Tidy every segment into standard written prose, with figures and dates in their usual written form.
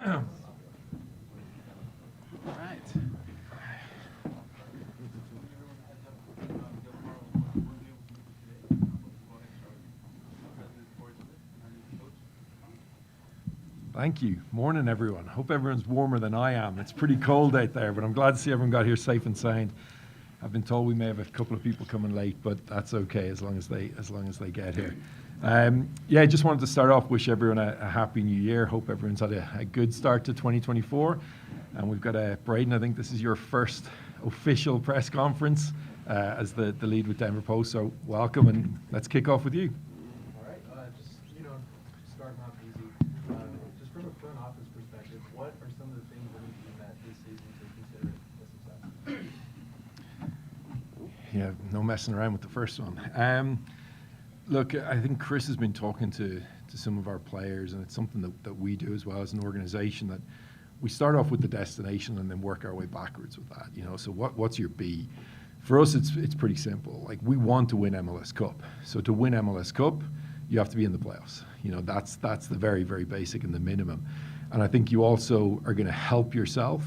All right. Thank you. Morning, everyone. Hope everyone's warmer than I am. It's pretty cold out there, but I'm glad to see everyone got here safe and sound. I've been told we may have a couple of people coming late, but that's okay as long as they get here. I just wanted to start off, wish everyone a happy new year. Hope everyone's had a good start to 2024. And we've got Braden, I think this is your first official press conference as the lead with Denver Post. So welcome, and let's kick off with you. All right, starting off easy. Just from a front office perspective, what are some of the things that need to be met this season to consider it a success? Yeah, no messing around with the first one. Look, I think Chris has been talking to some of our players, and it's something that we do as well as an organization, that we start off with the destination and then work our way backwards with that. So what's your B? For us, it's pretty simple. Like, we want to win MLS Cup. So to win MLS Cup, you have to be in the playoffs. That's the very, very basic and the minimum. And I think you also are going to help yourself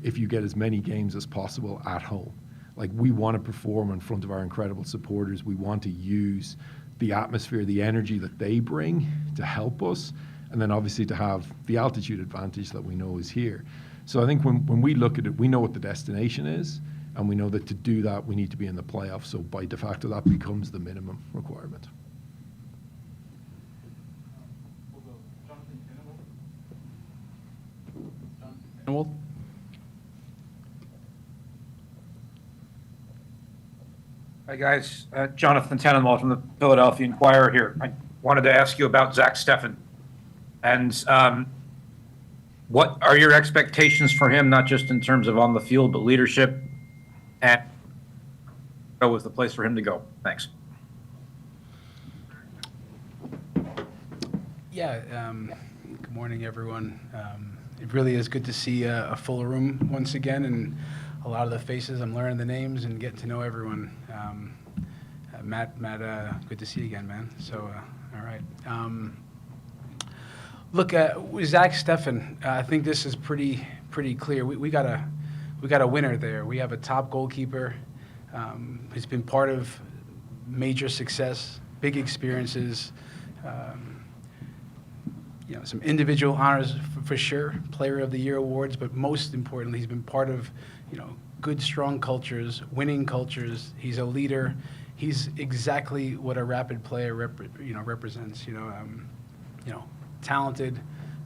if you get as many games as possible at home. Like, we want to perform in front of our incredible supporters. We want to use the atmosphere, the energy that they bring to help us, and then obviously to have the altitude advantage that we know is here. So I think when we look at it, we know what the destination is, and we know that to do that, we need to be in the playoffs. So by de facto, that becomes the minimum requirement. We'll go Jonathan Kennewell. Hi, guys. Jonathan Tannenwald from the Philadelphia Inquirer here. I wanted to ask you about Zack Steffen. And what are your expectations for him, not just in terms of on the field, but leadership? And what was the place for him to go? Thanks. Yeah, good morning, everyone. It really is good to see a full room once again, and a lot of the faces. I'm learning the names and getting to know everyone. Matt, good to see you again, man. So, all right. Look, with Zack Steffen, I think this is pretty clear. We got a winner there. We have a top goalkeeper who's been part of major success, big experiences. Some individual honors for sure, Player of the Year awards, but most importantly, he's been part of, good, strong cultures, winning cultures. He's a leader. He's exactly what a Rapid player represents. Talented,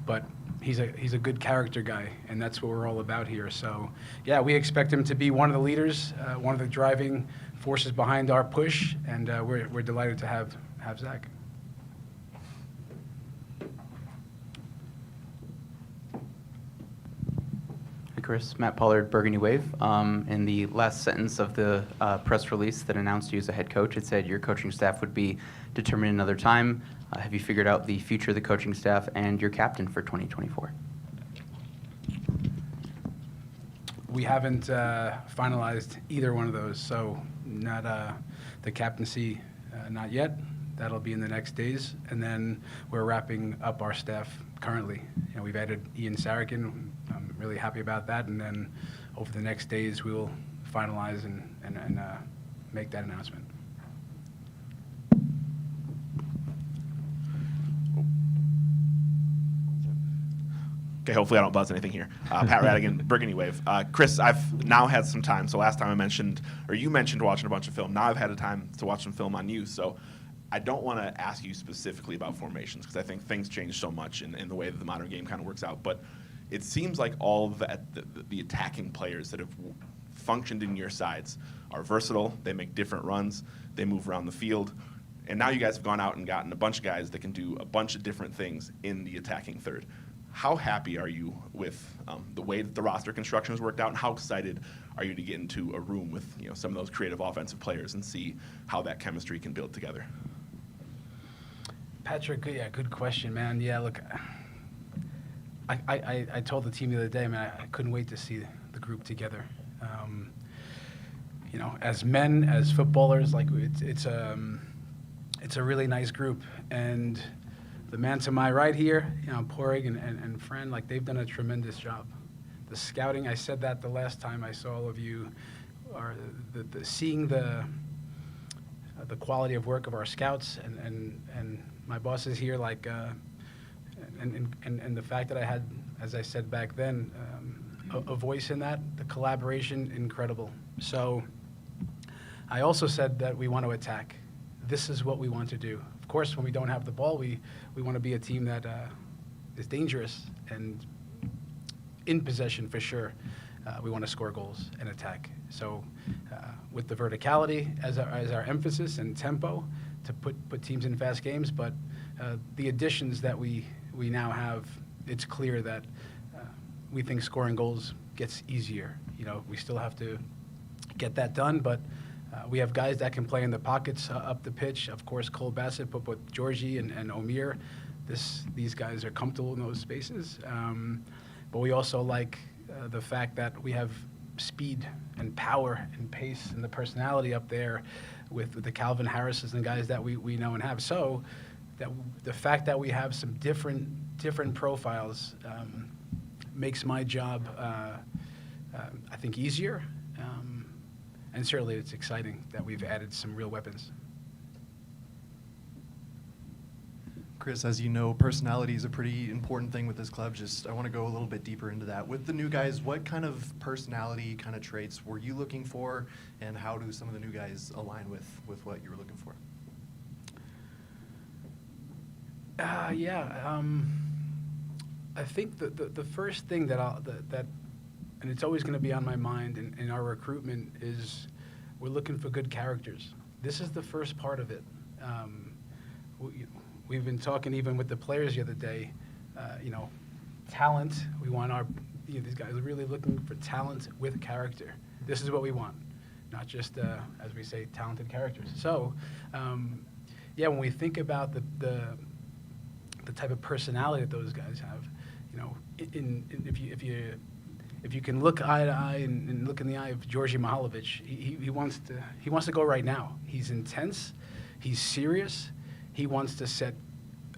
but he's a good character guy, and that's what we're all about here. So, yeah, we expect him to be one of the leaders, one of the driving forces behind our push, and we're delighted to have Zack. Chris, Matt Pollard, Burgundy Wave. In the last sentence of the press release that announced you as a head coach, it said your coaching staff would be determined another time. Have you figured out the future of the coaching staff and your captain for 2024? We haven't finalized either one of those, so not the captaincy, not yet. That'll be in the next days, and then we're wrapping up our staff currently. We've added Ian Sarachan. I'm really happy about that, and then over the next days we will finalize and make that announcement. Okay, hopefully I don't buzz anything here. Pat Radigan, Burgundy Wave. Chris, I've now had some time. So last time you mentioned watching a bunch of film. Now I've had a time to watch some film on you. So I don't want to ask you specifically about formations because I think things change so much in the way that the modern game kind of works out. But it seems like all the attacking players that have functioned in your sides are versatile. They make different runs. They move around the field. And now you guys have gone out and gotten a bunch of guys that can do a bunch of different things in the attacking third. How happy are you with the way that the roster construction has worked out, and how excited are you to get into a room with some of those creative offensive players and see how that chemistry can build together? Patrick, good question, man. Yeah, look, I told the team the other day, man, I couldn't wait to see the group together. As men, as footballers, like it's a really nice group, and the man to my right here, Pádraig and Fran, like they've done a tremendous job. The scouting, I said that the last time I saw all of you, are seeing the quality of work of our scouts and my bosses here, like, and the fact that I had, as I said back then, a voice in that, the collaboration, incredible. So I also said that we want to attack. This is what we want to do. Of course, when we don't have the ball, we want to be a team that is dangerous and in possession for sure. We want to score goals and attack. So with the verticality as our emphasis and tempo to put teams in fast games, but the additions that we now have, it's clear that we think scoring goals gets easier. We still have to get that done, but we have guys that can play in the pockets up the pitch. Of course, Cole Bassett, but with Djordje and Omir, these guys are comfortable in those spaces. But we also like the fact that we have speed and power and pace and the personality up there with the Calvin Harrises and guys that we know and have. So that the fact that we have some different profiles makes my job, I think, easier. And certainly it's exciting that we've added some real weapons. Chris, as you know, personality is a pretty important thing with this club. I want to go a little bit deeper into that. With the new guys, what kind of personality kind of traits were you looking for, and how do some of the new guys align with what you were looking for? I think the first thing that and it's always going to be on my mind in our recruitment is we're looking for good characters. This is the first part of it. We've been talking even with the players the other day, talent. We want these guys are really looking for talent with character. This is what we want, not just, as we say, talented characters. So, when we think about the type of personality that those guys have, if you can look eye to eye and look in the eye of Djordje Mihailovic, he wants to go right now. He's intense, he's serious, he wants to set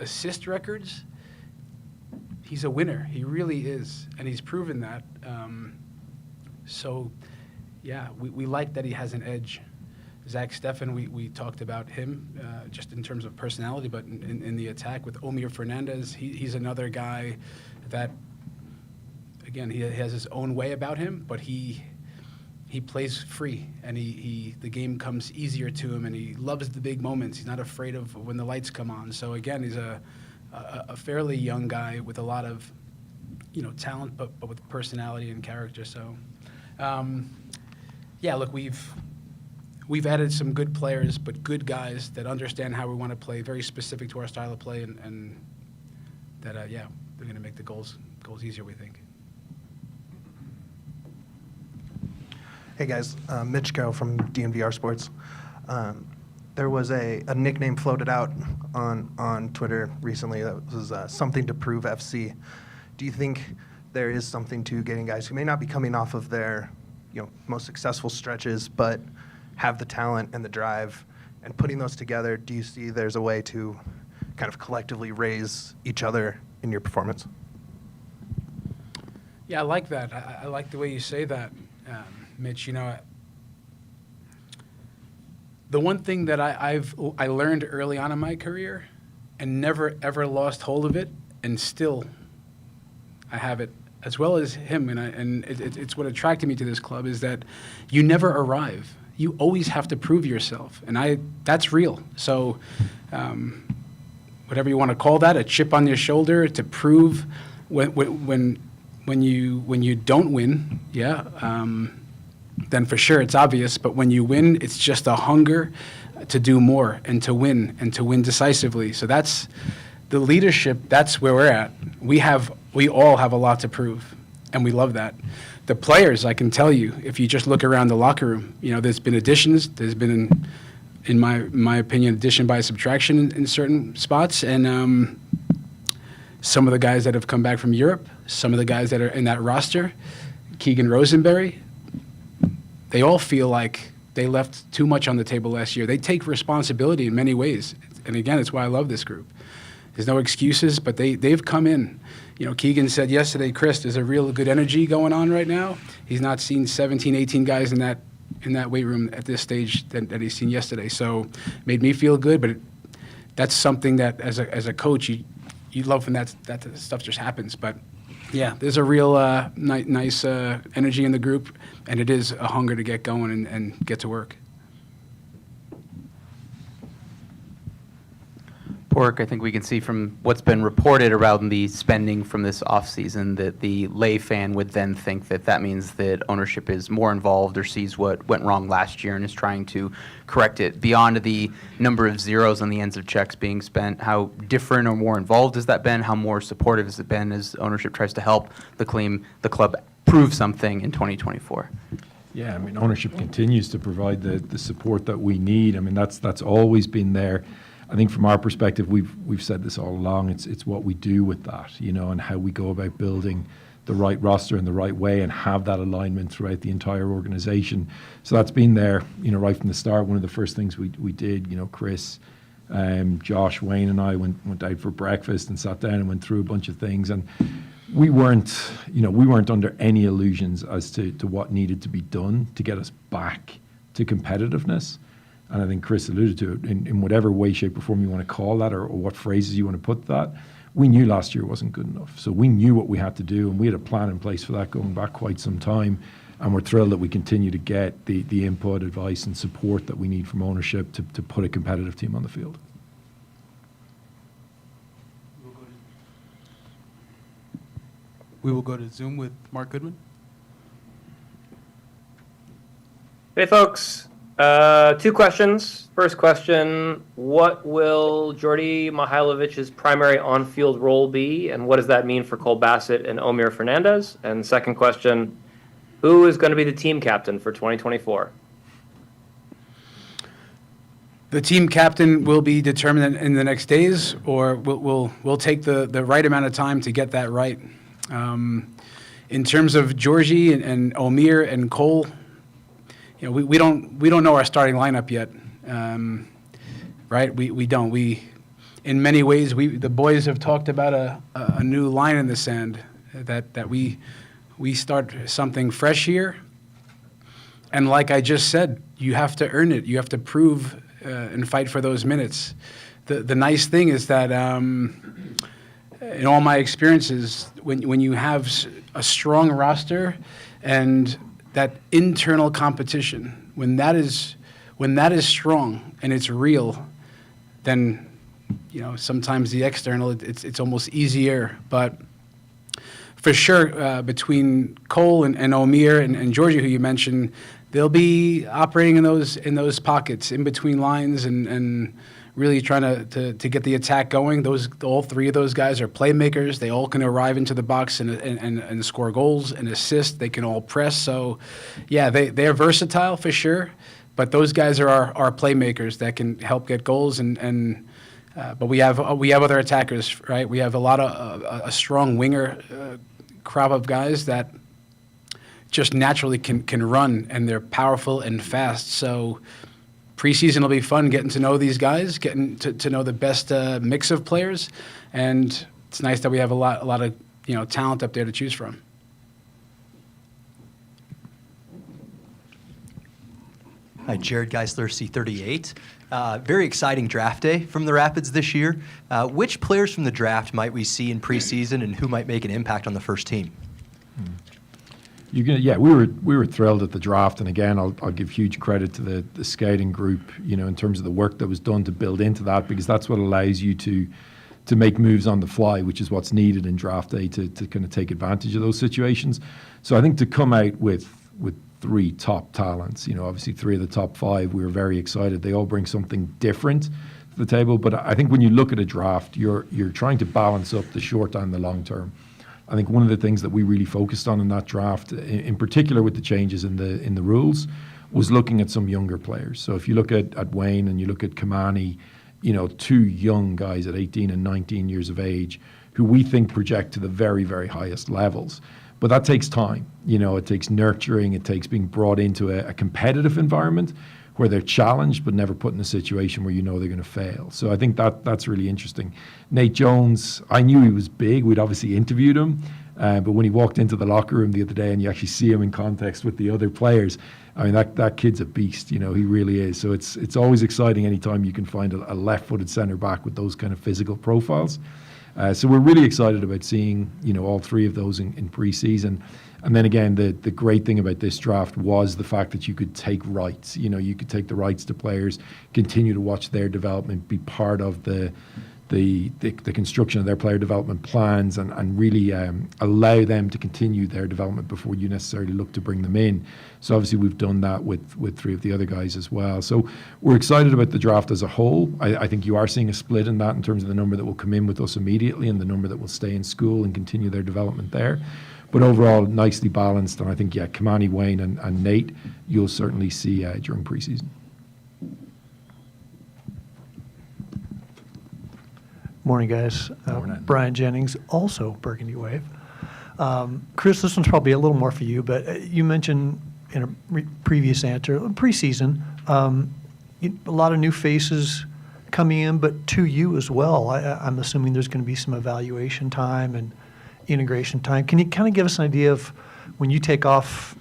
assist records. He's a winner. He really is, and he's proven that. We like that he has an edge. Zack, Steffen, we talked about him just in terms of personality, but in the attack with Omir Fernandez, he's another guy that, again, he has his own way about him, but he plays free, and the game comes easier to him, and he loves the big moments. He's not afraid of when the lights come on. So again, he's a fairly young guy with a lot of talent, but with personality and character. So look, we've added some good players, but good guys that understand how we want to play, very specific to our style of play, and that they're going to make the goals easier, we think. Hey guys, Mitch Go from DNVR Sports. There was a nickname floated out on Twitter recently that was something to prove FC. Do you think there is something to getting guys who may not be coming off of their most successful stretches, but have the talent and the drive, and putting those together? Do you see there's a way to kind of collectively raise each other in your performance? Yeah, I like that. I like the way you say that. Mitch, the one thing that I learned early on in my career and never ever lost hold of it, and still I have it as well as him, and it's what attracted me to this club, is that you never arrive. You always have to prove yourself, and that's real. So whatever you want to call that, a chip on your shoulder to prove when you don't win, then for sure it's obvious. But when you win, it's just a hunger to do more and to win decisively. So that's the leadership. That's where we're at. We all have a lot to prove, and we love that. The players, I can tell you, if you just look around the locker room, there's been additions. There's been, in my opinion, addition by subtraction in certain spots, and some of the guys that have come back from Europe, some of the guys that are in that roster, Keegan, Rosenberry, they all feel like they left too much on the table last year. They take responsibility in many ways. And again, it's why I love this group. There's no excuses, but they've come in. You know, Keegan said yesterday, Chris, there's a real good energy going on right now. He's not seen 17, 18 guys in that weight room at this stage that he's seen yesterday. So made me feel good, but that's something that as a coach, you love when that stuff just happens. But yeah, there's a real nice energy in the group, and it is a hunger to get going and get to work. Pork, I think we can see from what's been reported around the spending from this offseason that the lay fan would then think that that means that ownership is more involved or sees what went wrong last year and is trying to correct it. Beyond the number of zeros on the ends of checks being spent, how different or more involved has that been? How more supportive has it been as ownership tries to help the club prove something in 2024? Yeah, I mean, ownership continues to provide the support that we need. I mean, that's always been there. I think from our perspective, we've said this all along. It's what we do with that, you know, and how we go about building the right roster in the right way and have that alignment throughout the entire organization. So that's been there, you know, right from the start. One of the first things we did, you know, Chris, Josh, Wayne, and I went out for breakfast and sat down and went through a bunch of things. And we weren't under any illusions as to what needed to be done to get us back to competitiveness. And I think Chris alluded to it, in whatever way, shape, or form you want to call that, or what phrases you want to put that. We knew last year wasn't good enough. So we knew what we had to do, and we had a plan in place for that going back quite some time. And we're thrilled that we continue to get the input, advice, and support that we need from ownership to put a competitive team on the field. We will go to Zoom with Mark Goodman. Hey, folks. 2 questions. First question, what will Djordje Mihailovic's primary on-field role be, and what does that mean for Cole Bassett and Omir Fernandez? And second question, who is going to be the team captain for 2024? The team captain will be determined in the next days, or we'll take the right amount of time to get that right. In terms of Djordje and Omir and Cole, you know, we don't know our starting lineup yet, right? We don't. In many ways, the boys have talked about a new line in the sand that we start something fresh here. And like I just said, you have to earn it. You have to prove and fight for those minutes. The nice thing is that in all my experiences, when you have a strong roster and that internal competition, when that is strong and it's real, then, you know, sometimes the external, it's almost easier. But for sure, between Cole and Omir and Djordje, who you mentioned, they'll be operating in those pockets in between lines and really trying to get the attack going. All 3 of those guys are playmakers. They all can arrive into the box and score goals and assist. They can all press. So, yeah, they're versatile for sure. But those guys are our playmakers that can help get goals. But we have other attackers, right? We have a strong winger crop of guys that just naturally can run, and they're powerful and fast. So preseason will be fun getting to know these guys, getting to know the best mix of players, and it's nice that we have a lot of talent up there to choose from. Hi, Jared Geisler, C38. Very exciting draft day from the Rapids this year. Which players from the draft might we see in preseason, and who might make an impact on the first team? We were thrilled at the draft, and again, I'll give huge credit to the scouting group, in terms of the work that was done to build into that, because that's what allows you to make moves on the fly, which is what's needed in draft day to kind of take advantage of those situations. So I think to come out with 3 top talents, obviously 3 of the top 5, we were very excited. They all bring something different to the table, but I think when you look at a draft, you're trying to balance up the short and the long term. I think one of the things that we really focused on in that draft, in particular with the changes in the rules, was looking at some younger players. So if you look at Wayne and you look at Kamani, 2 young guys at 18 and 19 years of age who we think project to the very, very highest levels. But that takes time. It takes nurturing. It takes being brought into a competitive environment where they're challenged but never put in a situation where you know they're going to fail. So I think that's really interesting. Nate Jones, I knew he was big. We'd obviously interviewed him, but when he walked into the locker room the other day and you actually see him in context with the other players, I mean, that kid's a beast, you know, he really is. So it's always exciting anytime you can find a left-footed centre back with those kind of physical profiles. So we're really excited about seeing, you know, all three of those in pre-season. And then again, the great thing about this draft was the fact that you could take rights. You know, you could take the rights to players, continue to watch their development, be part of the construction of their player development plans, and really allow them to continue their development before you necessarily look to bring them in. So obviously we've done that with three of the other guys as well. So we're excited about the draft as a whole. I think you are seeing a split in that in terms of the number that will come in with us immediately and the number that will stay in school and continue their development there. But overall, nicely balanced, and I think, yeah, Kamani, Wayne, and Nate, you'll certainly see during preseason. Morning, guys. Morning. Brian Jennings, also Burgundy Wave. Chris, this one's probably a little more for you, but you mentioned in a previous answer, preseason, a lot of new faces coming in, but to you as well. I'm assuming there's going to be some evaluation time and integration time. Can you kind of give us an idea of when you take off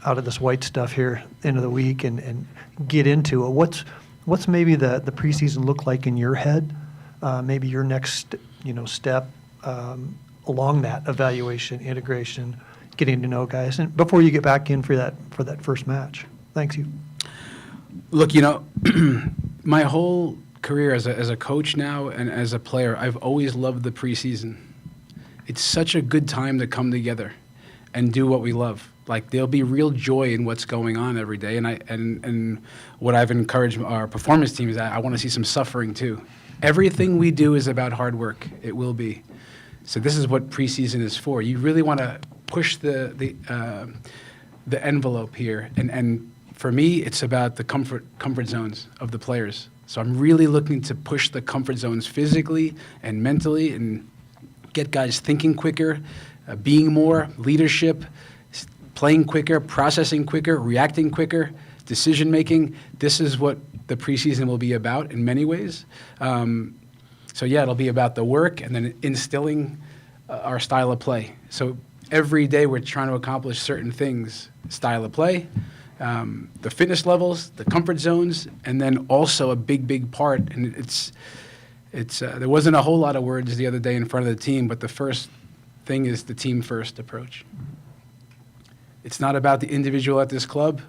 out of this white stuff here end of the week and get into it, what's maybe the preseason look like in your head? Maybe your next, step along that evaluation, integration, getting to know guys, and before you get back in for that first match. Thanks you. Look, my whole career as a coach now and as a player, I've always loved the preseason. It's such a good time to come together and do what we love. Like, there'll be real joy in what's going on every day, and what I've encouraged our performance team is that I want to see some suffering too. Everything we do is about hard work. It will be. So this is what preseason is for. You really want to push the envelope here, and for me, it's about the comfort zones of the players. So I'm really looking to push the comfort zones physically and mentally, and get guys thinking quicker, being more, leadership, playing quicker, processing quicker, reacting quicker, decision making. This is what the preseason will be about in many ways. So yeah, it'll be about the work and then instilling our style of play. So every day we're trying to accomplish certain things: style of play, the fitness levels, the comfort zones, and then also a big part. And it's there wasn't a whole lot of words the other day in front of the team, but the first thing is the team first approach. It's not about the individual at this club.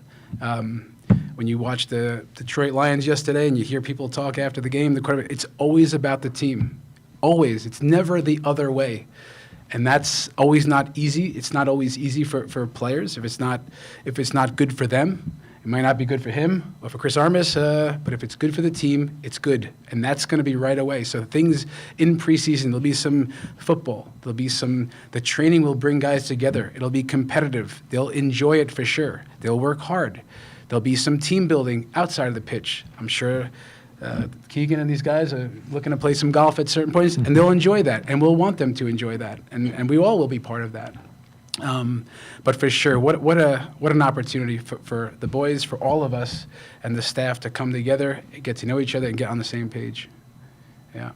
When you watch the Detroit Lions yesterday and you hear people talk after the game, the quarterback, it's always about the team. Always. It's never the other way. And that's always not easy. It's not always easy for players. If it's not good for them, it might not be good for him or for Chris Armas, but if it's good for the team, it's good. And that's going to be right away. So things in preseason, there'll be some football. There'll be the training will bring guys together. It'll be competitive. They'll enjoy it for sure. They'll work hard. There'll be some team building outside of the pitch. I'm sure Keegan and these guys are looking to play some golf at certain points, and they'll enjoy that, and we'll want them to enjoy that, and we all will be part of that. But for sure, what an opportunity for the boys, for all of us, and the staff to come together, get to know each other, and get on the same page. Yeah.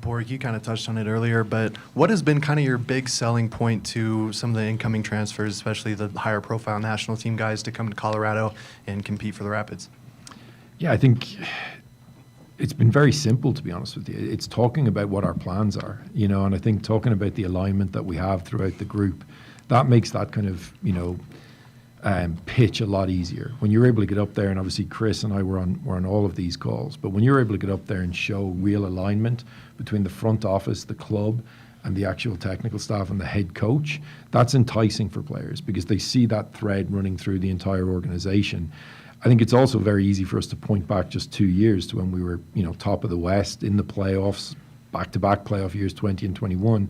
Borg, you kind of touched on it earlier, but what has been kind of your big selling point to some of the incoming transfers, especially the higher profile national team guys, to come to Colorado and compete for the Rapids? Yeah, I think it's been very simple, to be honest with you. It's talking about what our plans are, and I think talking about the alignment that we have throughout the group, that makes that kind of, pitch a lot easier. When you're able to get up there, and obviously Chris and I were on all of these calls, but when you're able to get up there and show real alignment between the front office, the club, and the actual technical staff and the head coach, that's enticing for players because they see that thread running through the entire organization. I think it's also very easy for us to point back just 2 years to when we were, top of the West in the playoffs, back-to-back playoff years 20 and 21,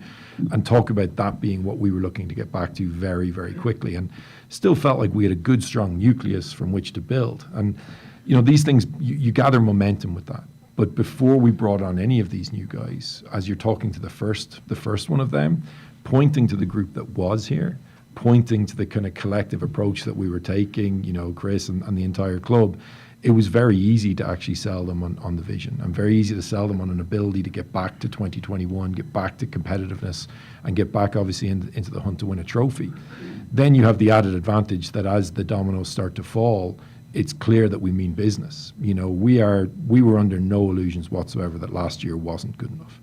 and talk about that being what we were looking to get back to very, very quickly. And still felt like we had a good, strong nucleus from which to build. And, these things, you gather momentum with that. But before we brought on any of these new guys, as you're talking to the first one of them, pointing to the group that was here, pointing to the kind of collective approach that we were taking, you know, Chris and the entire club, it was very easy to actually sell them on the vision, and very easy to sell them on an ability to get back to 2021, get back to competitiveness, and get back obviously into the hunt to win a trophy. Then you have the added advantage that as the dominoes start to fall, it's clear that we mean business. You know, we were under no illusions whatsoever that last year wasn't good enough.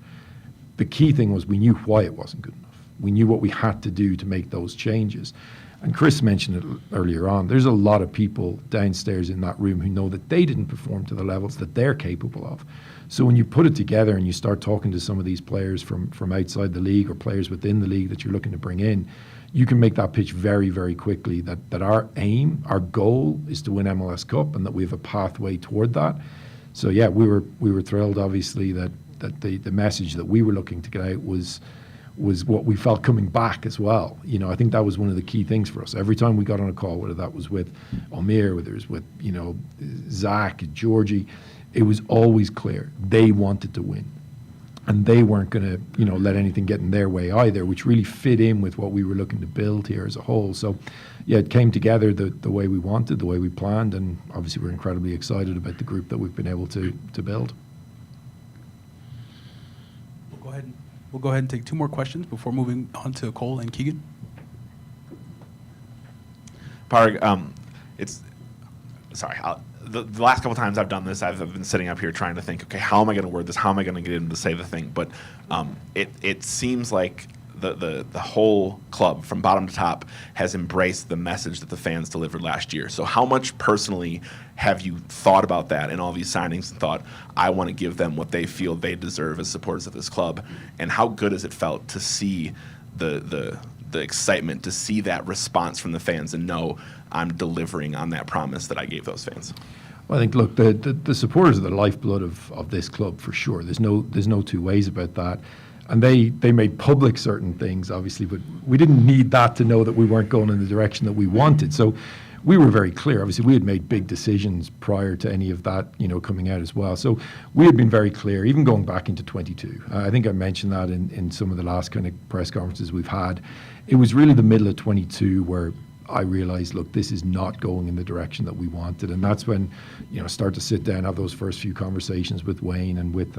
The key thing was we knew why it wasn't good enough. We knew what we had to do to make those changes. And Chris mentioned it earlier on. There's a lot of people downstairs in that room who know that they didn't perform to the levels that they're capable of. So when you put it together and you start talking to some of these players from outside the league or players within the league that you're looking to bring in, you can make that pitch very, very quickly that our aim, our goal is to win MLS Cup and that we have a pathway toward that. So yeah, we were thrilled obviously that the message that we were looking to get out was what we felt coming back as well. You know, I think that was one of the key things for us. Every time we got on a call, whether that was with Omir, whether it was with, you know, Zack, Djordje, it was always clear they wanted to win. And they weren't going to, you know, let anything get in their way either, which really fit in with what we were looking to build here as a whole. So, yeah, it came together the way we wanted, the way we planned, and obviously we're incredibly excited about the group that we've been able to build. We'll go ahead and take two more questions before moving on to Cole and Keegan. Pádraig, the last couple times I've done this, I've been sitting up here trying to think, okay, how am I going to word this? How am I going to get him to say the thing? But it seems like the whole club, from bottom to top, has embraced the message that the fans delivered last year. So how much personally have you thought about that in all these signings and thought, I want to give them what they feel they deserve as supporters of this club? And how good has it felt to see the excitement, to see that response from the fans and know I'm delivering on that promise that I gave those fans? Well, I think, look, the supporters are the lifeblood of this club for sure. There's no two ways about that. And they made public certain things, obviously, but we didn't need that to know that we weren't going in the direction that we wanted. So we were very clear. Obviously, we had made big decisions prior to any of that, you know, coming out as well. So we had been very clear, even going back into 22. I think I mentioned that in some of the last kind of press conferences we've had. It was really the middle of 22 where I realized, look, this is not going in the direction that we wanted. And that's when, you know, start to sit down, have those first few conversations with Wayne and with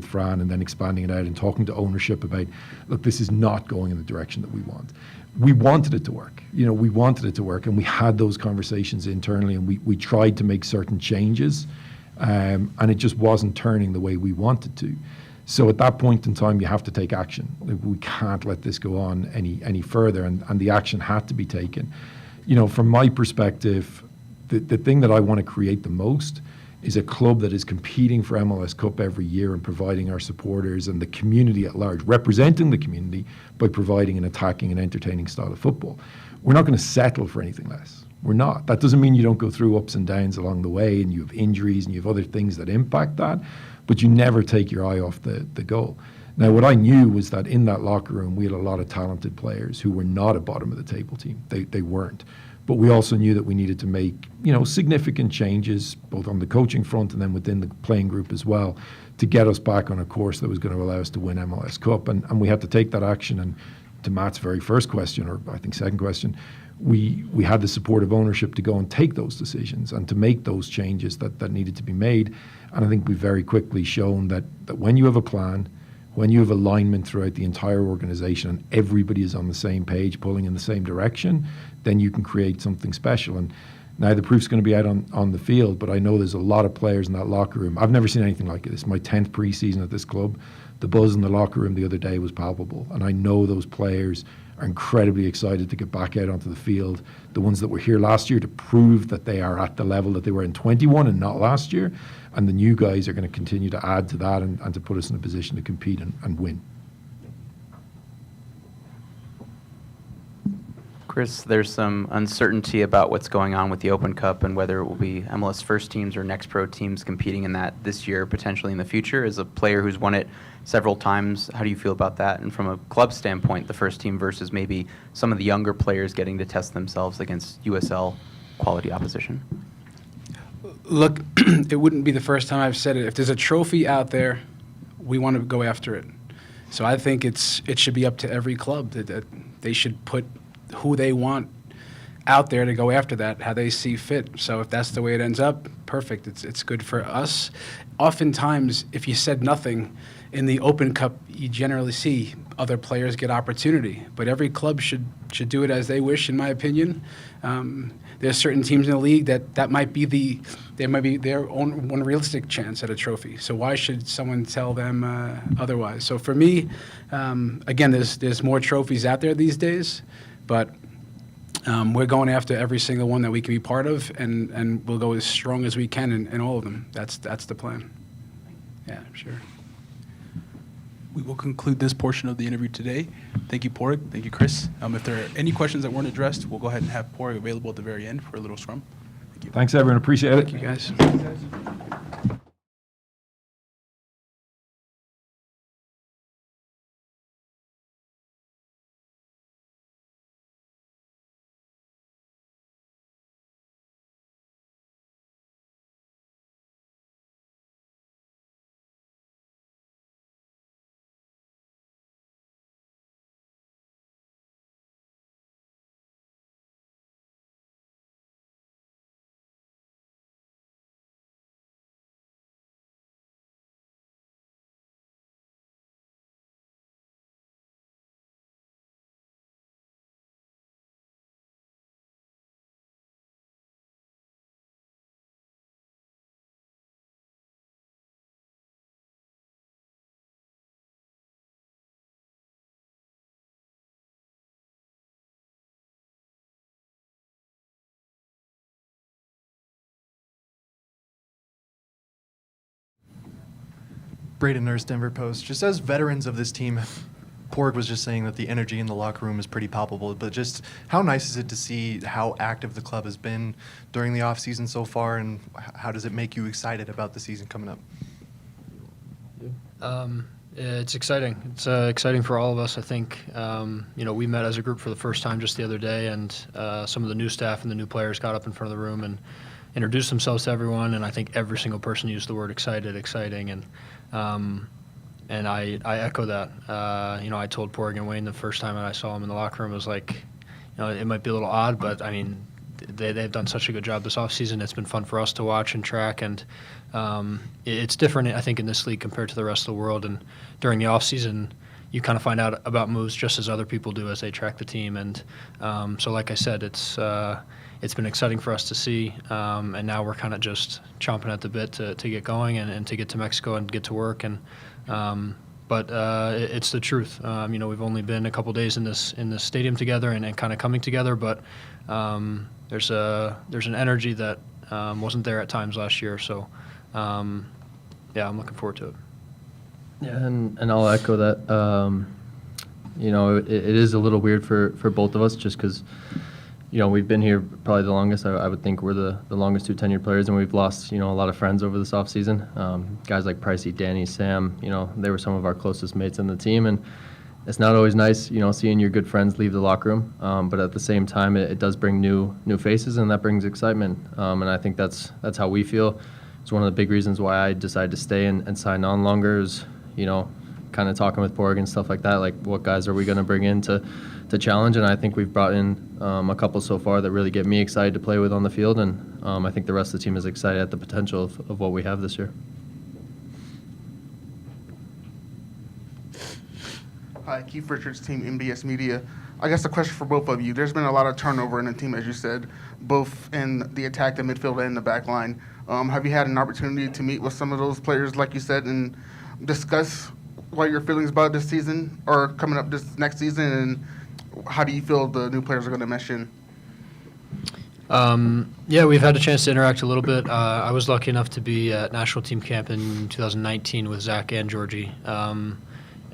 Fran, and then expanding it out and talking to ownership about, look, this is not going in the direction that we want. We wanted it to work. You know, we wanted it to work, and we had those conversations internally, and we tried to make certain changes, and it just wasn't turning the way we wanted to. So at that point in time, you have to take action. We can't let this go on any further, and the action had to be taken. You know, from my perspective, the thing that I want to create the most is a club that is competing for MLS Cup every year and providing our supporters and the community at large, representing the community by providing an attacking and entertaining style of football. We're not going to settle for anything less. We're not. That doesn't mean you don't go through ups and downs along the way and you have injuries and you have other things that impact that, but you never take your eye off the goal. Now, what I knew was that in that locker room, we had a lot of talented players who were not a bottom of the table team. They weren't. But we also knew that we needed to make, you know, significant changes, both on the coaching front and then within the playing group as well, to get us back on a course that was going to allow us to win MLS Cup. And we had to take that action. And to Matt's very first question, or I think second question, we had the support of ownership to go and take those decisions and to make those changes that needed to be made. And I think we've very quickly shown that when you have a plan, when you have alignment throughout the entire organization and everybody is on the same page, pulling in the same direction, then you can create something special. And now the proof's going to be out on the field, but I know there's a lot of players in that locker room. I've never seen anything like it. It's my 10th preseason at this club. The buzz in the locker room the other day was palpable. And I know those players are incredibly excited to get back out onto the field. The ones that were here last year to prove that they are at the level that they were in 21 and not last year. And the new guys are going to continue to add to that and to put us in a position to compete and win. Chris, there's some uncertainty about what's going on with the Open Cup and whether it will be MLS first teams or next pro teams competing in that this year, potentially in the future. As a player who's won it several times, how do you feel about that? And from a club standpoint, the first team versus maybe some of the younger players getting to test themselves against USL quality opposition? Look, it wouldn't be the first time I've said it. If there's a trophy out there, we want to go after it. So I think it should be up to every club that they should put who they want out there to go after that, how they see fit. So if that's the way it ends up, perfect. It's good for us. Oftentimes, if you said nothing in the Open Cup, you generally see other players get opportunity. But every club should do it as they wish, in my opinion. There's certain teams in the league that might be their own one realistic chance at a trophy. So why should someone tell them otherwise? So for me, again, there's more trophies out there these days, but we're going after every single one that we can be part of, and we'll go as strong as we can in all of them. That's the plan. Yeah, sure. We will conclude this portion of the interview today. Thank you, Pádraig. Thank you, Chris. If there are any questions that weren't addressed, we'll go ahead and have Pádraig available at the very end for a little scrum. Thank you. Thanks, everyone. Appreciate it. Thank you, guys. Braden Nurse, Denver Post. Just as veterans of this team, Pádraig was just saying that the energy in the locker room is pretty palpable, but just how nice is it to see how active the club has been during the offseason so far, and how does it make you excited about the season coming up? It's exciting. It's exciting for all of us. I think, we met as a group for the first time just the other day, and some of the new staff and the new players got up in front of the room and introduced themselves to everyone, and I think every single person used the word exciting, and I echo that. I told Pádraig and Wayne the first time that I saw him in the locker room, it was like, it might be a little odd, but I mean, they've done such a good job this offseason. It's been fun for us to watch and track, and it's different, I think, in this league compared to the rest of the world. And during the offseason, you kind of find out about moves just as other people do as they track the team. And so, like I said, it's been exciting for us to see, and now we're kind of just chomping at the bit to get going and to get to Mexico and get to work. And but it's the truth. We've only been a couple days in this stadium together and kind of coming together, but there's an energy that wasn't there at times last year. So I'm looking forward to it. Yeah, and I'll echo that. It is a little weird for both of us just because, we've been here probably the longest. I would think we're the longest two tenured players, and we've lost, a lot of friends over this offseason. Guys like Pricey, Danny, Sam, they were some of our closest mates in the team, and it's not always nice, seeing your good friends leave the locker room. But at the same time, it does bring new faces, and that brings excitement. And I think that's how we feel. It's one of the big reasons why I decided to stay and sign on longer is, kind of talking with Pádraig and stuff like that, like what guys are we going to bring in to challenge, and I think we've brought in a couple so far that really get me excited to play with on the field, and I think the rest of the team is excited at the potential of what we have this year. Hi, Keith Richards, Team MBS Media. I guess the question for both of you, there's been a lot of turnover in the team, as you said, both in the attack, the midfield, and the back line. Have you had an opportunity to meet with some of those players, like you said, and discuss what your feelings about this season or coming up this next season, and how do you feel the new players are going to mesh in? We've had a chance to interact a little bit. I was lucky enough to be at national team camp in 2019 with Zack and Djordje.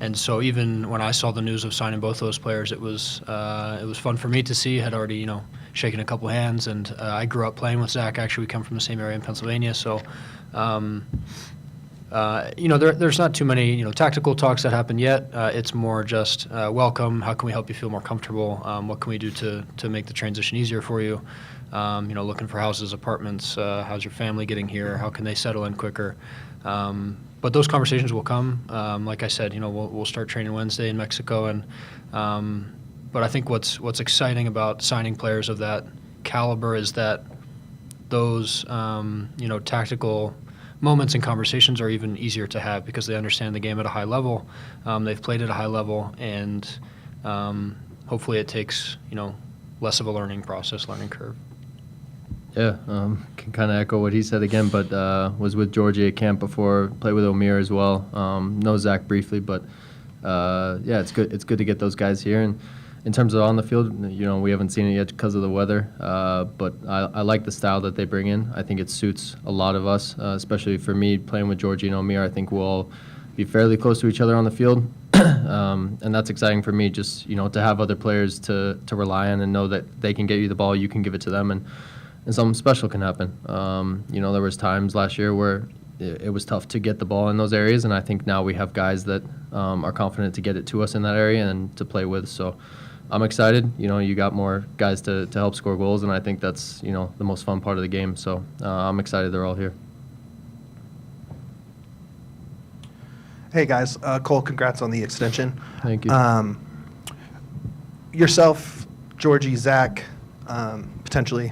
And so even when I saw the news of signing both those players, it was fun for me to see. Had already, shaken a couple hands, and I grew up playing with Zack. Actually, we come from the same area in Pennsylvania, so there's not too many, tactical talks that happen yet. It's more just welcome. How can we help you feel more comfortable? What can we do to make the transition easier for you? Looking for houses, apartments. How's your family getting here? How can they settle in quicker? But those conversations will come. Like I said, we'll start training Wednesday in Mexico, and But I think what's exciting about signing players of that caliber is that those tactical moments and conversations are even easier to have because they understand the game at a high level. They've played at a high level, and hopefully it takes less of a learning curve. Yeah, can kind of echo what he said again, but was with Djordje at camp before, played with Omir as well. Know Zack briefly, but yeah, it's good. It's good to get those guys here. And in terms of on the field, we haven't seen it yet because of the weather, but I like the style that they bring in. I think it suits a lot of us, especially for me playing with Djordje and Omir. I think we'll all be fairly close to each other on the field, and that's exciting for me. Just to have other players to rely on and know that they can get you the ball, you can give it to them, and something special can happen. There was times last year where it was tough to get the ball in those areas, and I think now we have guys that are confident to get it to us in that area and to play with. So I'm excited. You got more guys to help score goals, and I think that's the most fun part of the game. So I'm excited they're all here. Hey guys, Cole, congrats on the extension. Thank you. Yourself, Djordje, Zack, potentially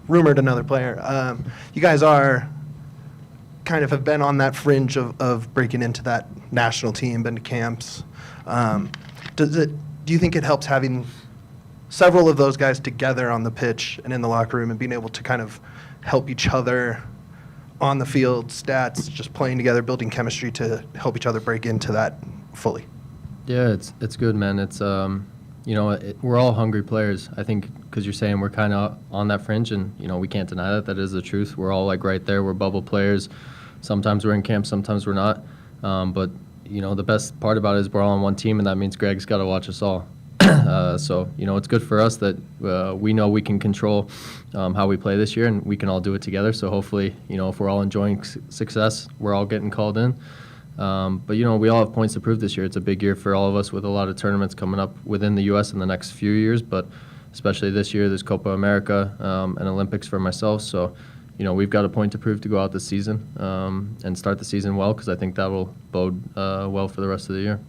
rumored another player. You guys are kind of have been on that fringe of breaking into that national team, been to camps. Do you think it helps having several of those guys together on the pitch and in the locker room and being able to kind of help each other on the field, stats, just playing together, building chemistry to help each other break into that fully? Yeah, it's good, man. It's we're all hungry players. I think because you're saying we're kind of on that fringe, and we can't deny that. That is the truth. We're all like right there. We're bubble players. Sometimes we're in camp, sometimes we're not. But the best part about it is we're all on one team, and that means Greg's got to watch us all. So it's good for us that we know we can control how we play this year, and we can all do it together. So hopefully, if we're all enjoying success, we're all getting called in. But we all have points to prove this year. It's a big year for all of us with a lot of tournaments coming up within the U.S. in the next few years, but especially this year, there's Copa America and Olympics for myself. So we've got a point to prove to go out this season and start the season well, because I think that will bode well for the rest of the year.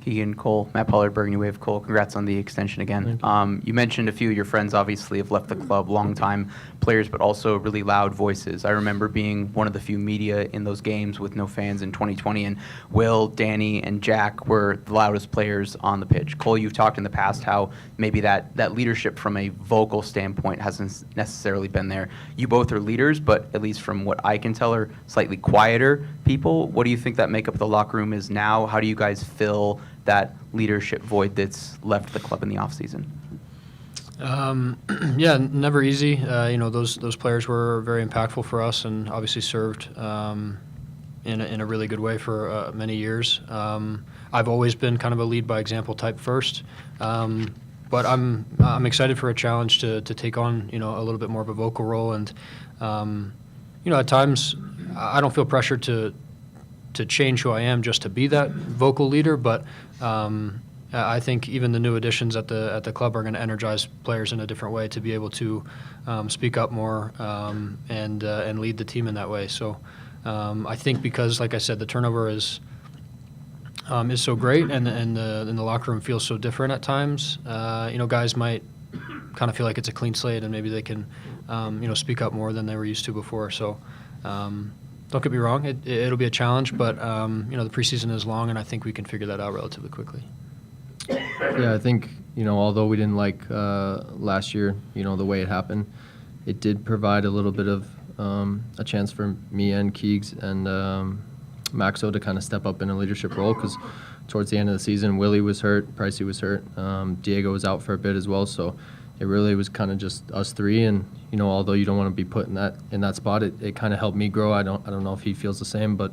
Keegan, Cole, Matt Pollard, Burgundy Wave. Cole, congrats on the extension again. You mentioned a few of your friends obviously have left the club, long-time players, but also really loud voices. I remember being one of the few media in those games with no fans in 2020, and Will, Danny, and Jack were the loudest players on the pitch. Cole, you've talked in the past how maybe that leadership from a vocal standpoint hasn't necessarily been there. You both are leaders, but at least from what I can tell are slightly quieter people. What do you think that makeup of the locker room is now? How do you guys fill that leadership void that's left the club in the offseason? Yeah, never easy. Those players were very impactful for us and obviously served in a really good way for many years. I've always been kind of a lead by example type first, but I'm excited for a challenge to take on a little bit more of a vocal role, and at times I don't feel pressured to change who I am just to be that vocal leader, but I think even the new additions at the club are going to energize players in a different way to be able to speak up more and lead the team in that way. So I think because, like I said, the turnover is so great, and the locker room feels so different at times. Guys might kind of feel like it's a clean slate, and maybe they can speak up more than they were used to before. So. Don't get me wrong, it'll be a challenge, but the preseason is long, and I think we can figure that out relatively quickly. Yeah, I think, although we didn't like last year, the way it happened, it did provide a little bit of a chance for me and Keegs and Maxo to kind of step up in a leadership role, because towards the end of the season, Willie was hurt, Pricey was hurt, Diego was out for a bit as well, so it really was kind of just us three, and although you don't want to be put in that spot, it kind of helped me grow. I don't know if he feels the same, but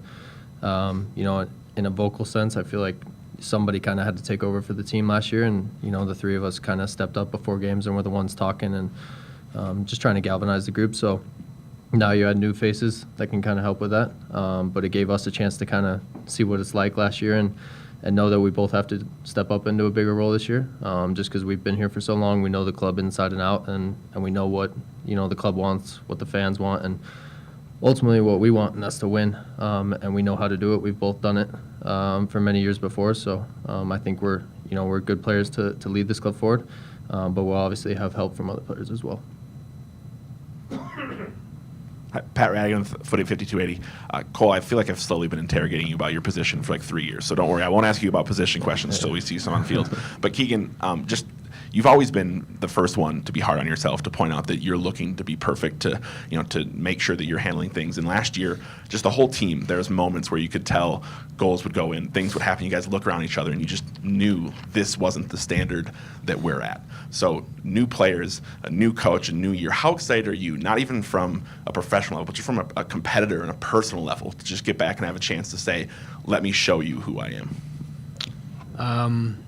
in a vocal sense, I feel like somebody kind of had to take over for the team last year, and the three of us kind of stepped up before games and were the ones talking and just trying to galvanize the group. So now you had new faces that can kind of help with that, but it gave us a chance to kind of see what it's like last year and know that we both have to step up into a bigger role this year, just because we've been here for so long. We know the club inside and out, and we know what the club wants, what the fans want, and ultimately what we want, and that's to win. And we know how to do it. We've both done it for many years before. So I think we're good players to lead this club forward. But we'll obviously have help from other players as well. Hi, Pat Radigan, Footy 5280. Cole, I feel like I've slowly been interrogating you about your position for like 3 years, so don't worry. I won't ask you about position questions until we see some on field. But Keegan, you've always been the first one to be hard on yourself, to point out that you're looking to be perfect, to make sure that you're handling things. And last year, just the whole team, there's moments where you could tell goals would go in, things would happen, you guys look around each other, and you just knew this wasn't the standard that we're at. So new players, a new coach, a new year. How excited are you, not even from a professional level, but just from a competitor and a personal level, to just get back and have a chance to say, let me show you who I am?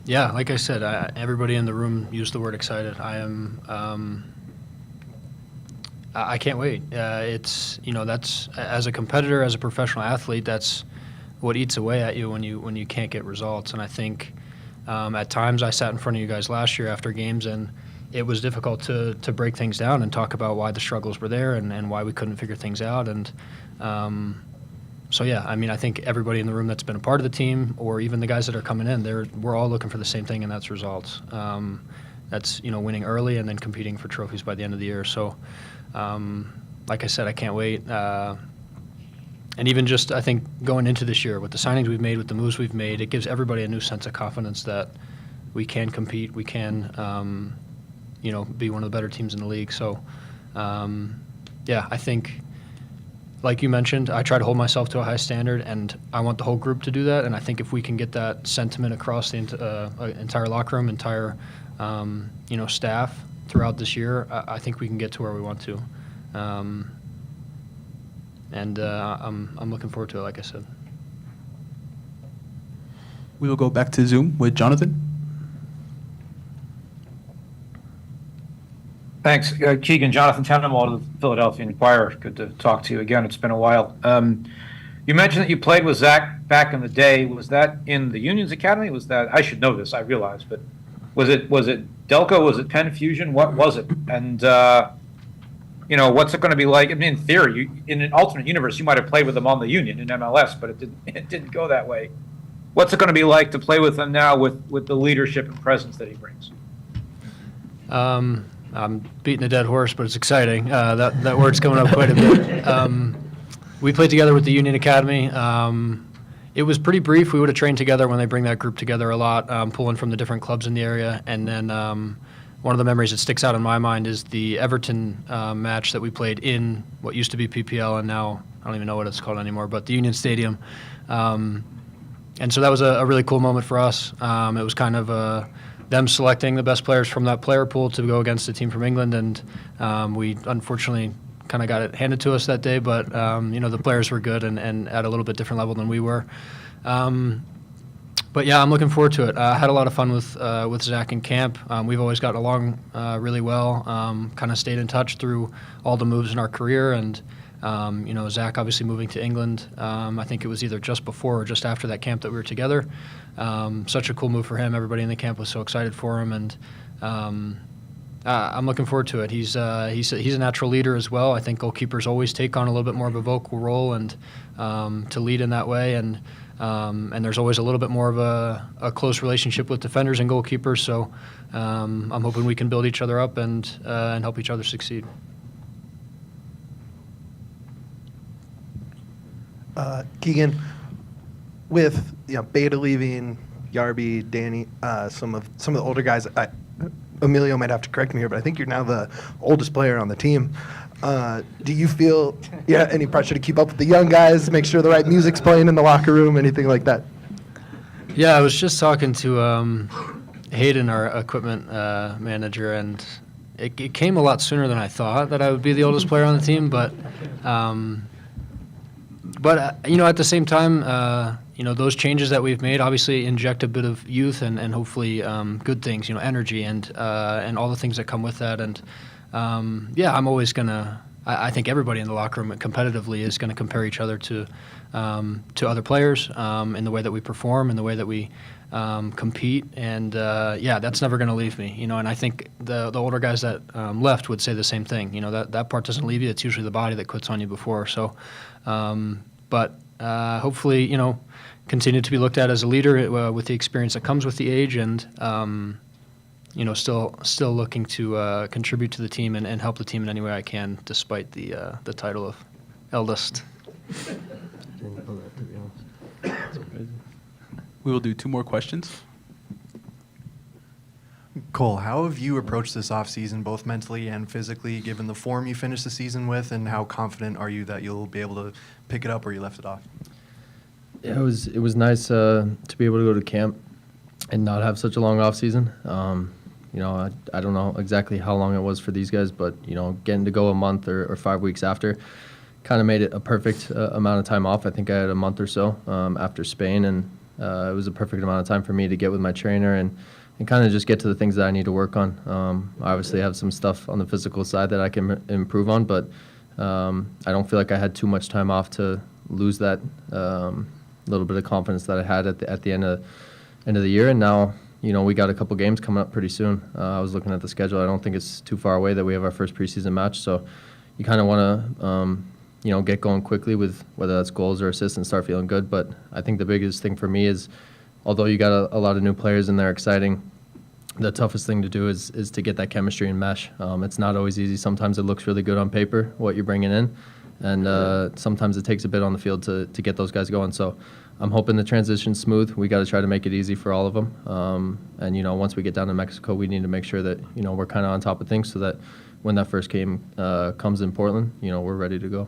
Yeah, like I said, everybody in the room used the word excited. I am. I can't wait. It's that's, as a competitor, as a professional athlete, that's what eats away at you when you can't get results. And I think at times I sat in front of you guys last year after games, and it was difficult to break things down and talk about why the struggles were there and why we couldn't figure things out. And so, yeah, I mean, I think everybody in the room that's been a part of the team, or even the guys that are coming in, we're all looking for the same thing, and that's results. That's, winning early and then competing for trophies by the end of the year. So, like I said, I can't wait. And even just, I think, going into this year, with the signings we've made, with the moves we've made, it gives everybody a new sense of confidence that we can compete, we can, be one of the better teams in the league. So, yeah, I think, like you mentioned, I try to hold myself to a high standard, and I want the whole group to do that. And I think if we can get that sentiment across the entire locker room, entire, staff throughout this year, I think we can get to where we want to. And I'm looking forward to it, like I said. We will go back to Zoom with Jonathan. Thanks. Keegan, Jonathan Tannenwald of the Philadelphia Inquirer. Good to talk to you again. It's been a while. You mentioned that you played with Zack back in the day. Was that in the Union's Academy? Was that, I should know this, I realize, but was it Delco? Was it Penn Fusion? What was it? And, what's it going to be like? I mean, in theory, in an alternate universe, you might have played with him on the Union in MLS, but it didn't go that way. What's it going to be like to play with him now with the leadership and presence that he brings? I'm beating a dead horse, but it's exciting. That word's coming up quite a bit. We played together with the Union Academy. It was pretty brief. We would have trained together when they bring that group together a lot, pulling from the different clubs in the area. And then one of the memories that sticks out in my mind is the Everton match that we played in what used to be PPL, and now I don't even know what it's called anymore, but the Union Stadium. And so that was a really cool moment for us. It was kind of them selecting the best players from that player pool to go against a team from England, and we unfortunately kind of got it handed to us that day, but the players were good and at a little bit different level than we were. But yeah, I'm looking forward to it. I had a lot of fun with Zack in camp. We've always gotten along really well, kind of stayed in touch through all the moves in our career, and Zack obviously moving to England. I think it was either just before or just after that camp that we were together. Such a cool move for him. Everybody in the camp was so excited for him, and I'm looking forward to it. He's a natural leader as well. I think goalkeepers always take on a little bit more of a vocal role and to lead in that way, and there's always a little bit more of a close relationship with defenders and goalkeepers. So I'm hoping we can build each other up and help each other succeed. Keegan, with Beta leaving, Yarby, Danny, some of the older guys, Emilio might have to correct me here, but I think you're now the oldest player on the team. Do you feel any pressure to keep up with the young guys, make sure the right music's playing in the locker room, anything like that? Yeah, I was just talking to Hayden, our equipment manager, and it came a lot sooner than I thought that I would be the oldest player on the team, but at the same time, those changes that we've made obviously inject a bit of youth and hopefully good things, energy and all the things that come with that. And I'm always gonna I think everybody in the locker room competitively is going to compare each other to other players in the way that we perform, in the way that we compete, and yeah, that's never going to leave me. And I think the older guys that left would say the same thing. That part doesn't leave you. It's usually the body that quits on you before. So, but hopefully, continue to be looked at as a leader with the experience that comes with the age, and still looking to contribute to the team and help the team in any way I can, despite the title of eldest. We will do 2 more questions. Cole, how have you approached this offseason, both mentally and physically, given the form you finished the season with, and how confident are you that you'll be able to pick it up where you left it off? Yeah, it was nice to be able to go to camp and not have such a long off season. I don't know exactly how long it was for these guys, but getting to go a month or 5 weeks after kind of made it a perfect amount of time off. I think I had a month or so after Spain, and it was a perfect amount of time for me to get with my trainer and kind of just get to the things that I need to work on. I obviously have some stuff on the physical side that I can improve on, but I don't feel like I had too much time off to lose that little bit of confidence that I had at the end of the year. And now, we got a couple games coming up pretty soon. I was looking at the schedule. I don't think it's too far away that we have our first preseason match. So you kind of want to, get going quickly with whether that's goals or assists and start feeling good. But I think the biggest thing for me is, although you got a lot of new players and they're exciting, the toughest thing to do is to get that chemistry and mesh. It's not always easy. Sometimes it looks really good on paper, what you're bringing in, and sometimes it takes a bit on the field to get those guys going. So I'm hoping the transition's smooth. We got to try to make it easy for all of them. And, once we get down to Mexico, we need to make sure that, we're kind of on top of things so that when that first game comes in Portland, we're ready to go.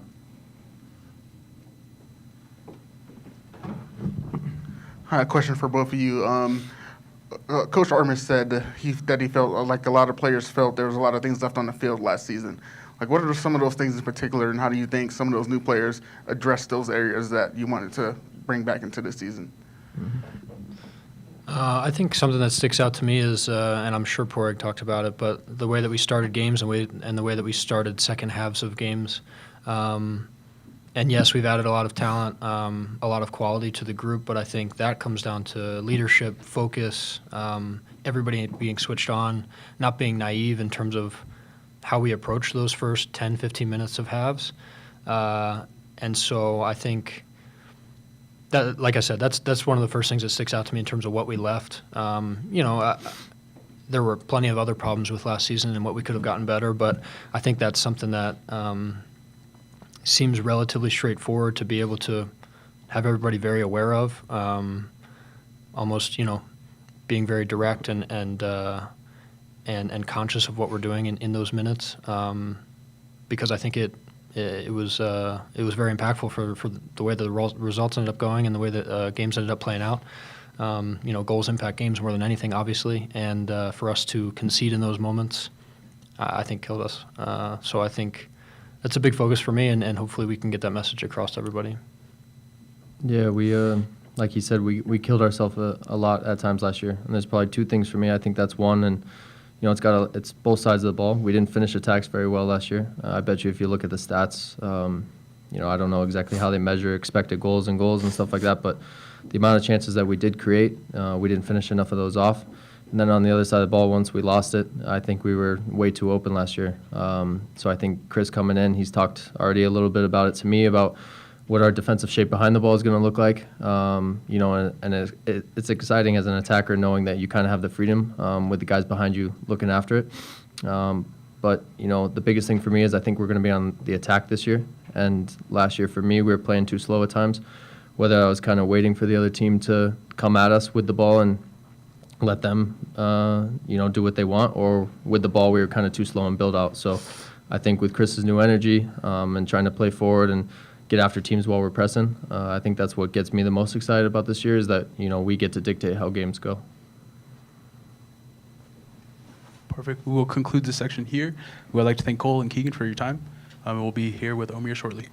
Hi, a question for both of you. Coach Armas said that he felt like a lot of players felt there was a lot of things left on the field last season. Like, what are some of those things in particular, and how do you think some of those new players address those areas that you wanted to bring back into this season? I think something that sticks out to me is, and I'm sure Pádraig talked about it, but the way that we started games and the way that we started second halves of games. And yes, we've added a lot of talent, a lot of quality to the group, but I think that comes down to leadership, focus, everybody being switched on, not being naive in terms of how we approach those first 10, 15 minutes of halves. And so I think that, like I said, that's one of the first things that sticks out to me in terms of what we left. There were plenty of other problems with last season and what we could have gotten better, but I think that's something that seems relatively straightforward to be able to have everybody very aware of, almost, being very direct and conscious of what we're doing in those minutes, because I think it was very impactful for the way the results ended up going and the way that games ended up playing out. Goals impact games more than anything, obviously, and for us to concede in those moments, I think killed us. So I think that's a big focus for me, and hopefully we can get that message across to everybody. Yeah, we like you said, we killed ourselves a lot at times last year, and there's probably 2 things for me. I think that's one, and it's both sides of the ball. We didn't finish attacks very well last year. I bet you if you look at the stats, I don't know exactly how they measure expected goals and stuff like that, but the amount of chances that we did create, we didn't finish enough of those off. And then on the other side of the ball, once we lost it, I think we were way too open last year. So I think Chris coming in, he's talked already a little bit about it to me about what our defensive shape behind the ball is going to look like. And it's exciting as an attacker knowing that you kind of have the freedom with the guys behind you looking after it. But the biggest thing for me is I think we're going to be on the attack this year. And last year for me, we were playing too slow at times, whether I was kind of waiting for the other team to come at us with the ball and let them, do what they want, or with the ball we were kind of too slow and build out. So I think with Chris's new energy and trying to play forward and get after teams while we're pressing, I think that's what gets me the most excited about this year is that, we get to dictate how games go. Perfect. We will conclude this section here. We would like to thank Cole and Keegan for your time. We'll be here with Omir shortly.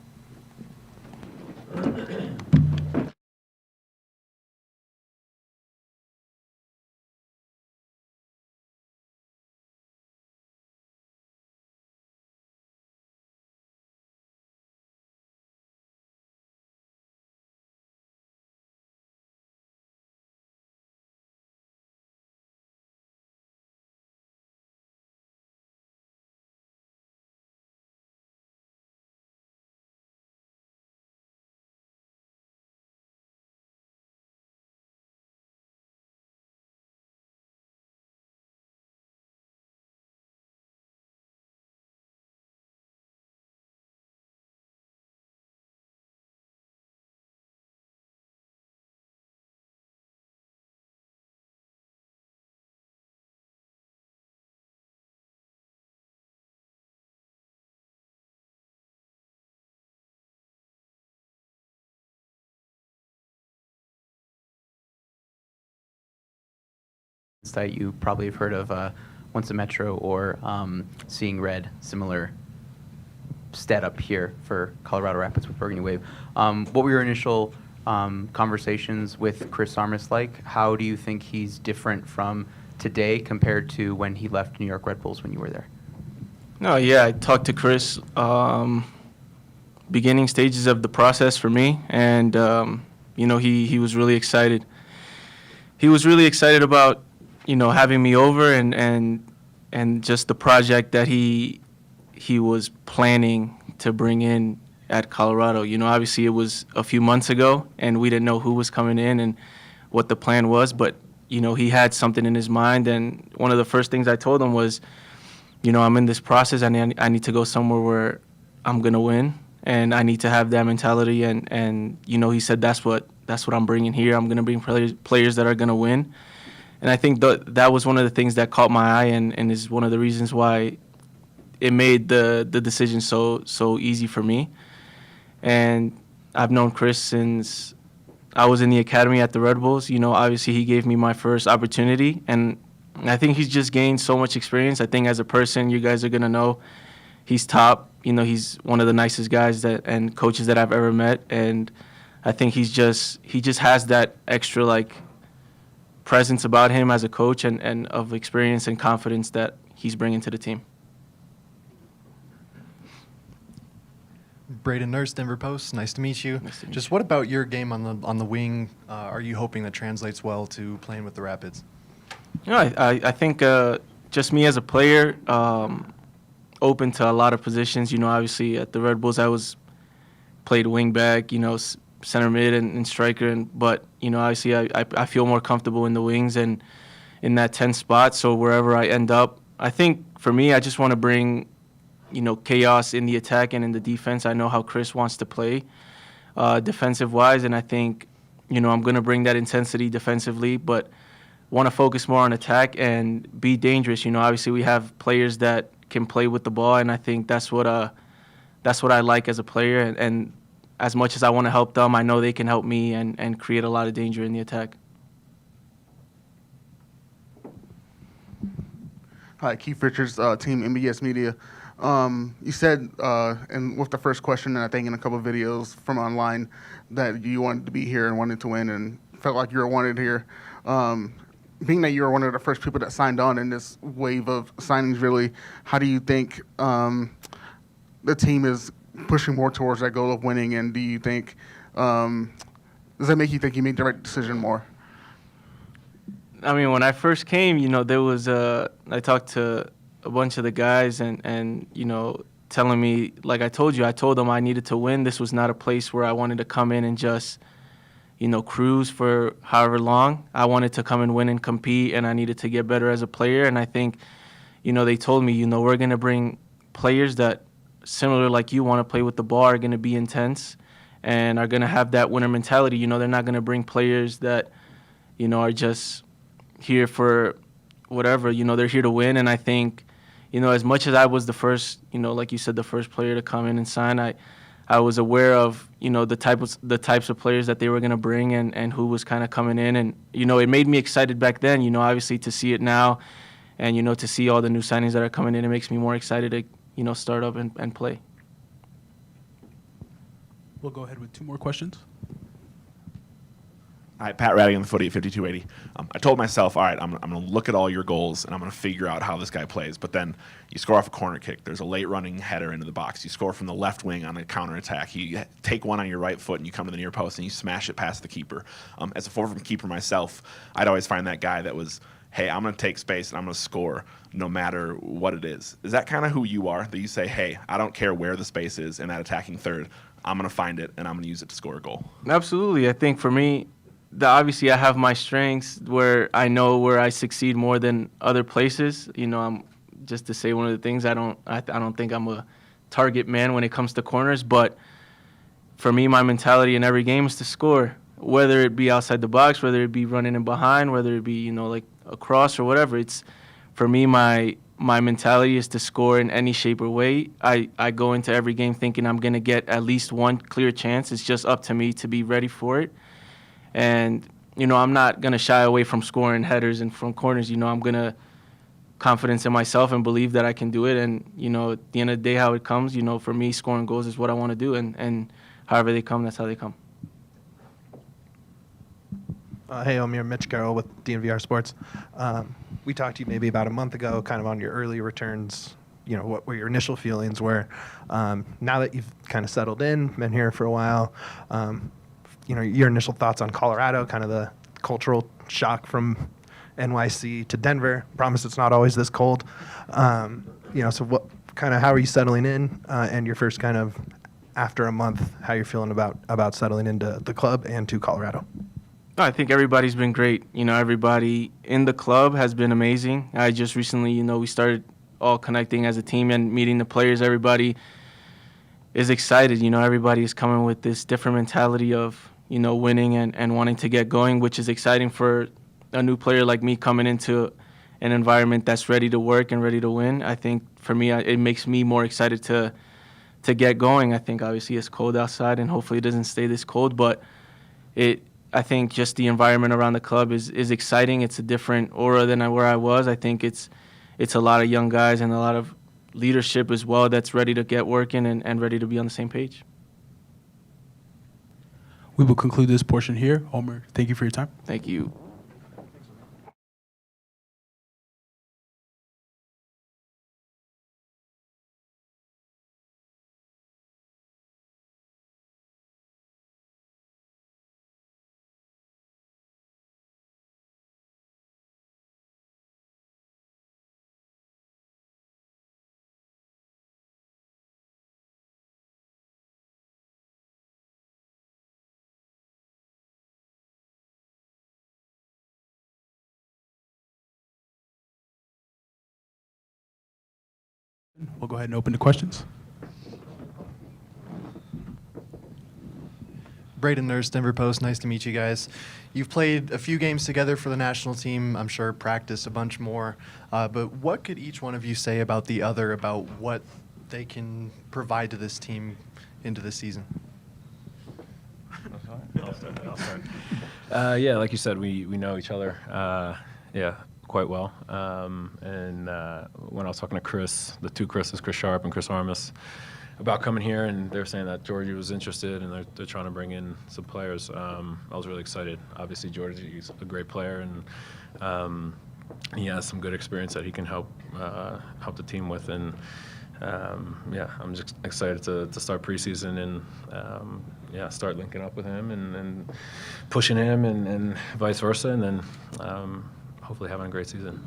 that you probably have heard of Once a Metro or Seeing Red, similar stat up here for Colorado Rapids with Burgundy Wave. What were your initial conversations with Chris Armas like? How do you think he's different from today compared to when he left New York Red Bulls when you were there? No, yeah, I talked to Chris beginning stages of the process for me, and he was really excited. He was really excited about having me over and just the project that he was planning to bring in at Colorado. Obviously it was a few months ago, and we didn't know who was coming in and what the plan was, but he had something in his mind, and one of the first things I told him was, I'm in this process, and I need to go somewhere where I'm gonna win, and I need to have that mentality. And he said that's what I'm bringing here. I'm gonna bring players that are gonna win, and I think that was one of the things that caught my eye, and is one of the reasons why it made the decision so easy for me. And I've known Chris since I was in the academy at the Red Bulls. Obviously he gave me my first opportunity, and I think he's just gained so much experience. I think as a person, you guys are gonna know he's top. He's one of the nicest guys and coaches that I've ever met, and I think he just has that extra presence about him as a coach and of experience and confidence that he's bringing to the team. Braden Nurse, Denver Post. Nice to meet you. Just what about your game on the wing? Are you hoping that translates well to playing with the Rapids? I think just me as a player, open to a lot of positions. Obviously at the Red Bulls I played wing back, center mid and striker, but obviously I feel more comfortable in the wings and in that 10 spot. So wherever I end up, I think for me I just want to bring chaos in the attack and in the defense. I know how Chris wants to play defensive-wise, and I think, I'm going to bring that intensity defensively, but want to focus more on attack and be dangerous. Obviously we have players that can play with the ball, and I think that's what I like as a player, and as much as I want to help them, I know they can help me and create a lot of danger in the attack. Hi, Keith Richards, Team MBS Media. You said, and with the first question, and I think in a couple of videos from online, that you wanted to be here and wanted to win and felt like you were wanted here. Being that you were one of the first people that signed on in this wave of signings, really, how do you think the team is pushing more towards that goal of winning? And do you think, does that make you think you made the right decision more? I mean, when I first came, there was I talked to a bunch of the guys and telling me, like I told them I needed to win. This was not a place where I wanted to come in and just, cruise for however long. I wanted to come and win and compete, and I needed to get better as a player. And I think, they told me, we're going to bring players that, similar like you, want to play with the ball, are going to be intense and are going to have that winner mentality. They're not going to bring players that, are just here for whatever. They're here to win. And I think, as much as I was the first, like you said, the first player to come in and sign, I was aware of, the types of players that they were going to bring and who was kind of coming in. And, it made me excited back then, obviously to see it now and, to see all the new signings that are coming in, it makes me more excited to, start up and play. We'll go ahead with 2 more questions. All right, Pat Radigan, the Footy at 5280. I told myself, all right, I'm going to look at all your goals, and I'm going to figure out how this guy plays. But then you score off a corner kick. There's a late running header into the box. You score from the left wing on a counterattack. You take one on your right foot, and you come to the near post, and you smash it past the keeper. As a forward keeper myself, I'd always find that guy that was, hey, I'm going to take space, and I'm going to score no matter what it is. Is that kind of who you are, that you say, hey, I don't care where the space is in that attacking third. I'm going to find it, and I'm going to use it to score a goal? Absolutely. I think for me, obviously I have my strengths where I know where I succeed more than other places. I'm just to say one of the things, I don't think I'm a target man when it comes to corners, but for me, my mentality in every game is to score, whether it be outside the box, whether it be running in behind, whether it be, like a cross or whatever. It's, for me, my mentality is to score in any shape or way. I go into every game thinking I'm going to get at least one clear chance. It's just up to me to be ready for it. And, I'm not going to shy away from scoring headers and from corners. I'm going to confidence in myself and believe that I can do it. And, at the end of the day, how it comes, for me, scoring goals is what I want to do. And however they come, that's how they come. Hey, Omir, Mitch Carroll with DNVR Sports. We talked to you maybe about a month ago, kind of on your early returns, what were your initial feelings were. Now that you've kind of settled in, been here for a while, your initial thoughts on Colorado, kind of the cultural shock from NYC to Denver. Promise it's not always this cold. So how are you settling in, and your first kind of after a month, how you're feeling about settling into the club and to Colorado? I think everybody's been great. Everybody in the club has been amazing. I just recently, we started all connecting as a team and meeting the players. Everybody is excited. Everybody is coming with this different mentality of, winning and wanting to get going, which is exciting for a new player like me coming into an environment that's ready to work and ready to win. I think for me, it makes me more excited to get going. I think obviously it's cold outside and hopefully it doesn't stay this cold, but I think just the environment around the club is exciting. It's a different aura than where I was. I think it's a lot of young guys and a lot of leadership as well that's ready to get working and ready to be on the same page. We will conclude this portion here. Omir, thank you for your time. Thank you. We'll go ahead and open to questions. Braden Nurse, Denver Post. Nice to meet you guys. You've played a few games together for the national team. I'm sure practiced a bunch more. But what could each one of you say about the other, about what they can provide to this team into this season? I'll start. Yeah, like you said, we know each other. Quite well. And when I was talking to Chris, the two Chris's, Chris Sharp and Chris Armas, about coming here, and they're saying that Djordje was interested and they're trying to bring in some players. I was really excited. Obviously, Djordje is a great player, and he has some good experience that he can help the team with. And I'm just excited to start preseason and start linking up with him and pushing him and vice versa, and then hopefully having a great season.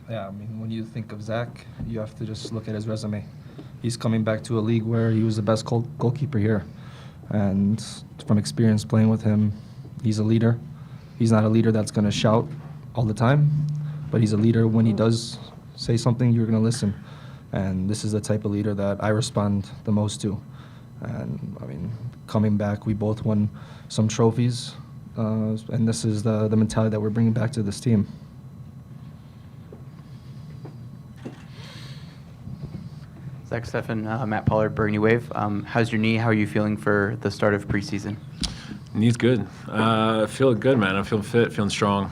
Yeah, I mean, when you think of Zack, you have to just look at his resume. He's coming back to a league where he was the best goalkeeper here. And from experience playing with him, he's a leader. He's not a leader that's going to shout all the time, but he's a leader. When he does say something, you're going to listen. And this is the type of leader that I respond the most to. And, I mean, coming back, we both won some trophies. And this is the mentality that we're bringing back to this team. Zack, Steffen, Matt Pollard, Burgundy Wave. How's your knee? How are you feeling for the start of preseason? Knee's good. Feeling good, man. I'm feeling fit, feeling strong.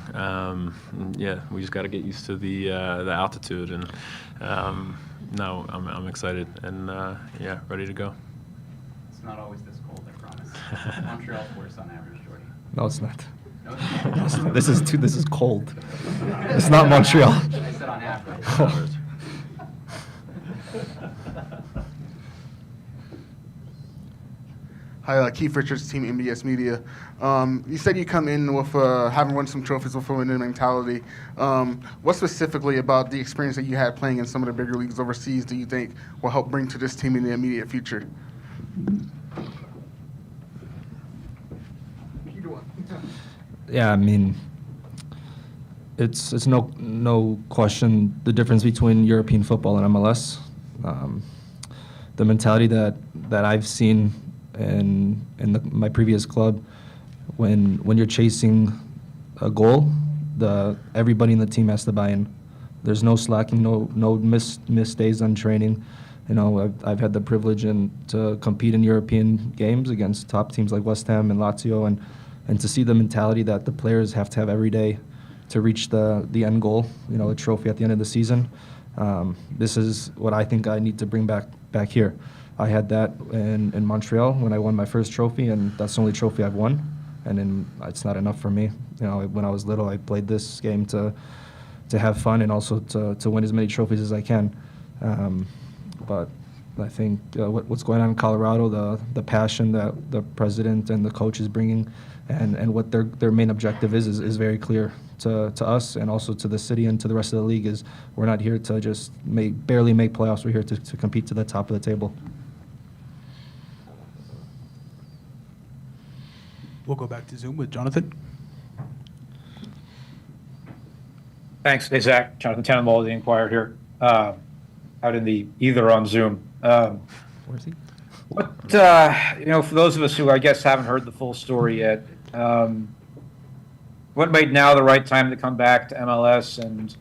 We just got to get used to the altitude, and no, I'm excited and ready to go. It's not always this cold, I promise. Montreal's worse on average, Djordje. No, it's not. No, it's not. This is cold. It's not Montreal. I said on average. Hi, Keith Richards, Team MBS Media. You said you come in with having won some trophies with a winning mentality. What specifically about the experience that you had playing in some of the bigger leagues overseas do you think will help bring to this team in the immediate future? Yeah, I mean, it's no question the difference between European football and MLS. The mentality that I've seen in my previous club, when you're chasing a goal, everybody in the team has to buy in. There's no slacking, no missed days on training. You know, I've had the privilege to compete in European games against top teams like West Ham and Lazio, and and to see the mentality that the players have to have every day to reach the end goal, a trophy at the end of the season. This is what I think I need to bring back here. I had that in Montreal when I won my first trophy, and that's the only trophy I've won. And then it's not enough for me. When I was little, I played this game to have fun and also to win as many trophies as I can. But I think what's going on in Colorado, the passion that the president and the coach is bringing, and what their main objective is very clear to us and also to the city and to the rest of the league. Is we're not here to just barely make playoffs. We're here to compete to the top of the table. We'll go back to Zoom with Jonathan. Thanks. Hey, Zack. Jonathan Tannenwald, the Inquirer here, out in the ether on Zoom. Where's he? What, for those of us who I guess haven't heard the full story yet, what made now the right time to come back to MLS, and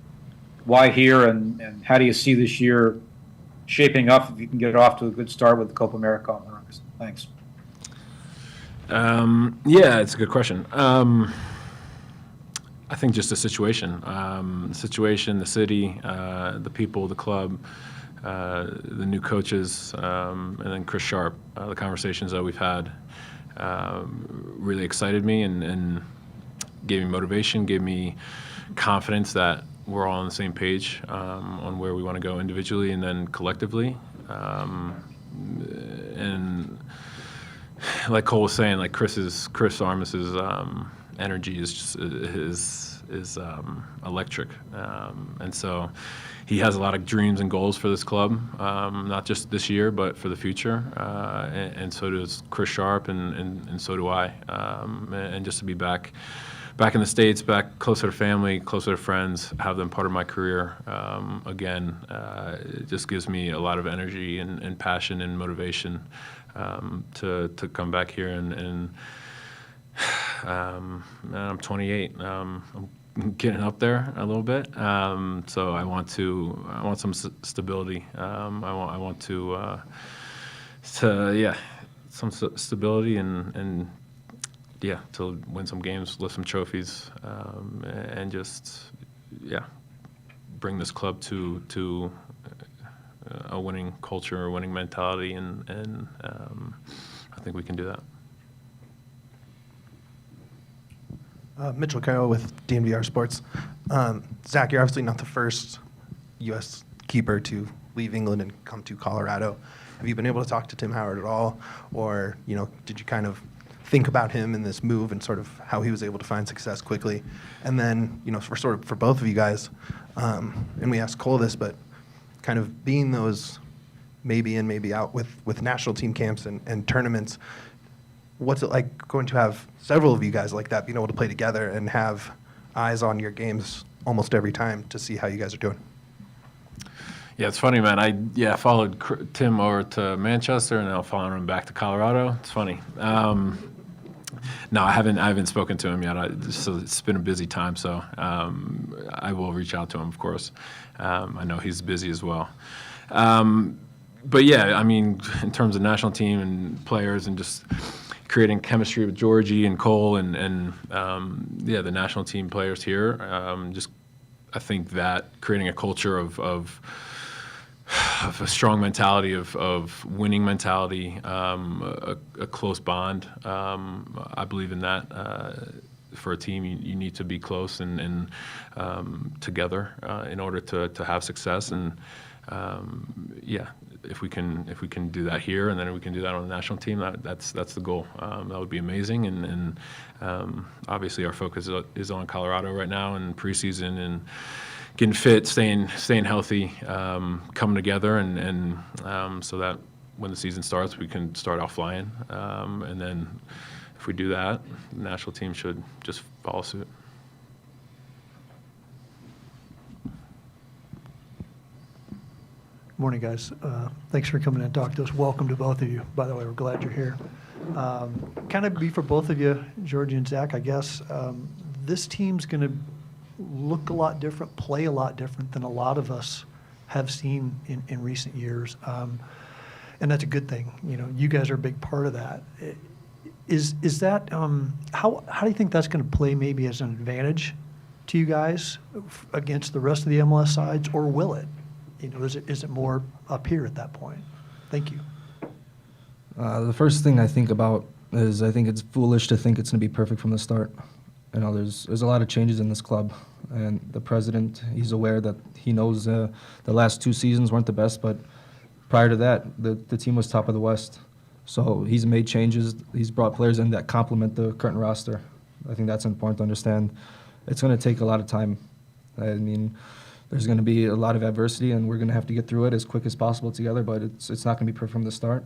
why here, and how do you see this year shaping up if you can get off to a good start with the Copa America on August? Thanks. Yeah, it's a good question. I think just the situation, the city, the people, the club, the new coaches, and then Chris Sharp. The conversations that we've had really excited me and gave me motivation, gave me confidence that we're all on the same page on where we want to go individually and then collectively. And like Cole was saying, like Chris Armas's energy is just is electric, and so he has a lot of dreams and goals for this club, not just this year but for the future, and so does Chris Sharp, and so do I, and just to be back in the States, back closer to family, closer to friends, have them part of my career again, it just gives me a lot of energy and passion and motivation to come back here and I'm 28. I'm getting up there a little bit, so I want some stability. I want to some stability and to win some games, lift some trophies, and just bring this club to a winning culture, a winning mentality, and I think we can do that. Mitchell Carroll with DNVR Sports. Zack, you're obviously not the first U.S. keeper to leave England and come to Colorado. Have you been able to talk to Tim Howard at all, or did you kind of think about him in this move and sort of how he was able to find success quickly? And then for both of you guys, and we asked Cole this, but kind of being those maybe in, maybe out with national team camps and tournaments. What's it like going to have several of you guys like that, being able to play together and have eyes on your games almost every time to see how you guys are doing? Yeah, it's funny, man. I followed Tim over to Manchester, and I'll follow him back to Colorado. It's funny. No, I haven't spoken to him yet. So it's been a busy time, so I will reach out to him, of course. I know he's busy as well. But yeah, I mean, in terms of national team and players and just creating chemistry with Djordje and Cole and the national team players here, I think that creating a culture of a strong mentality, of winning mentality, a close bond. I believe in that. For a team, you need to be close and together in order to have success. And if we can do that here, and then we can do that on the national team, that's the goal. That would be amazing. And obviously, our focus is on Colorado right now and preseason and getting fit, staying healthy, coming together, and so that when the season starts, we can start off flying. And then if we do that, the national team should just follow suit. Morning, guys. Thanks for coming in and talking to us. Welcome to both of you. By the way, we're glad you're here. Kind of be for both of you, Djordje and Zack, I guess. This team's going to look a lot different, play a lot different than a lot of us have seen in recent years. And that's a good thing. You guys are a big part of that. Is that, how do you think that's going to play maybe as an advantage to you guys against the rest of the MLS sides, or will it? Is it more up here at that point? Thank you. The first thing I think about is I think it's foolish to think it's going to be perfect from the start. There's a lot of changes in this club, and the president, he's aware that he knows the last 2 seasons weren't the best, but prior to that, the team was top of the West. So he's made changes. He's brought players in that complement the current roster. I think that's important to understand. It's going to take a lot of time. I mean, there's going to be a lot of adversity, and we're going to have to get through it as quick as possible together, but it's not going to be perfect from the start.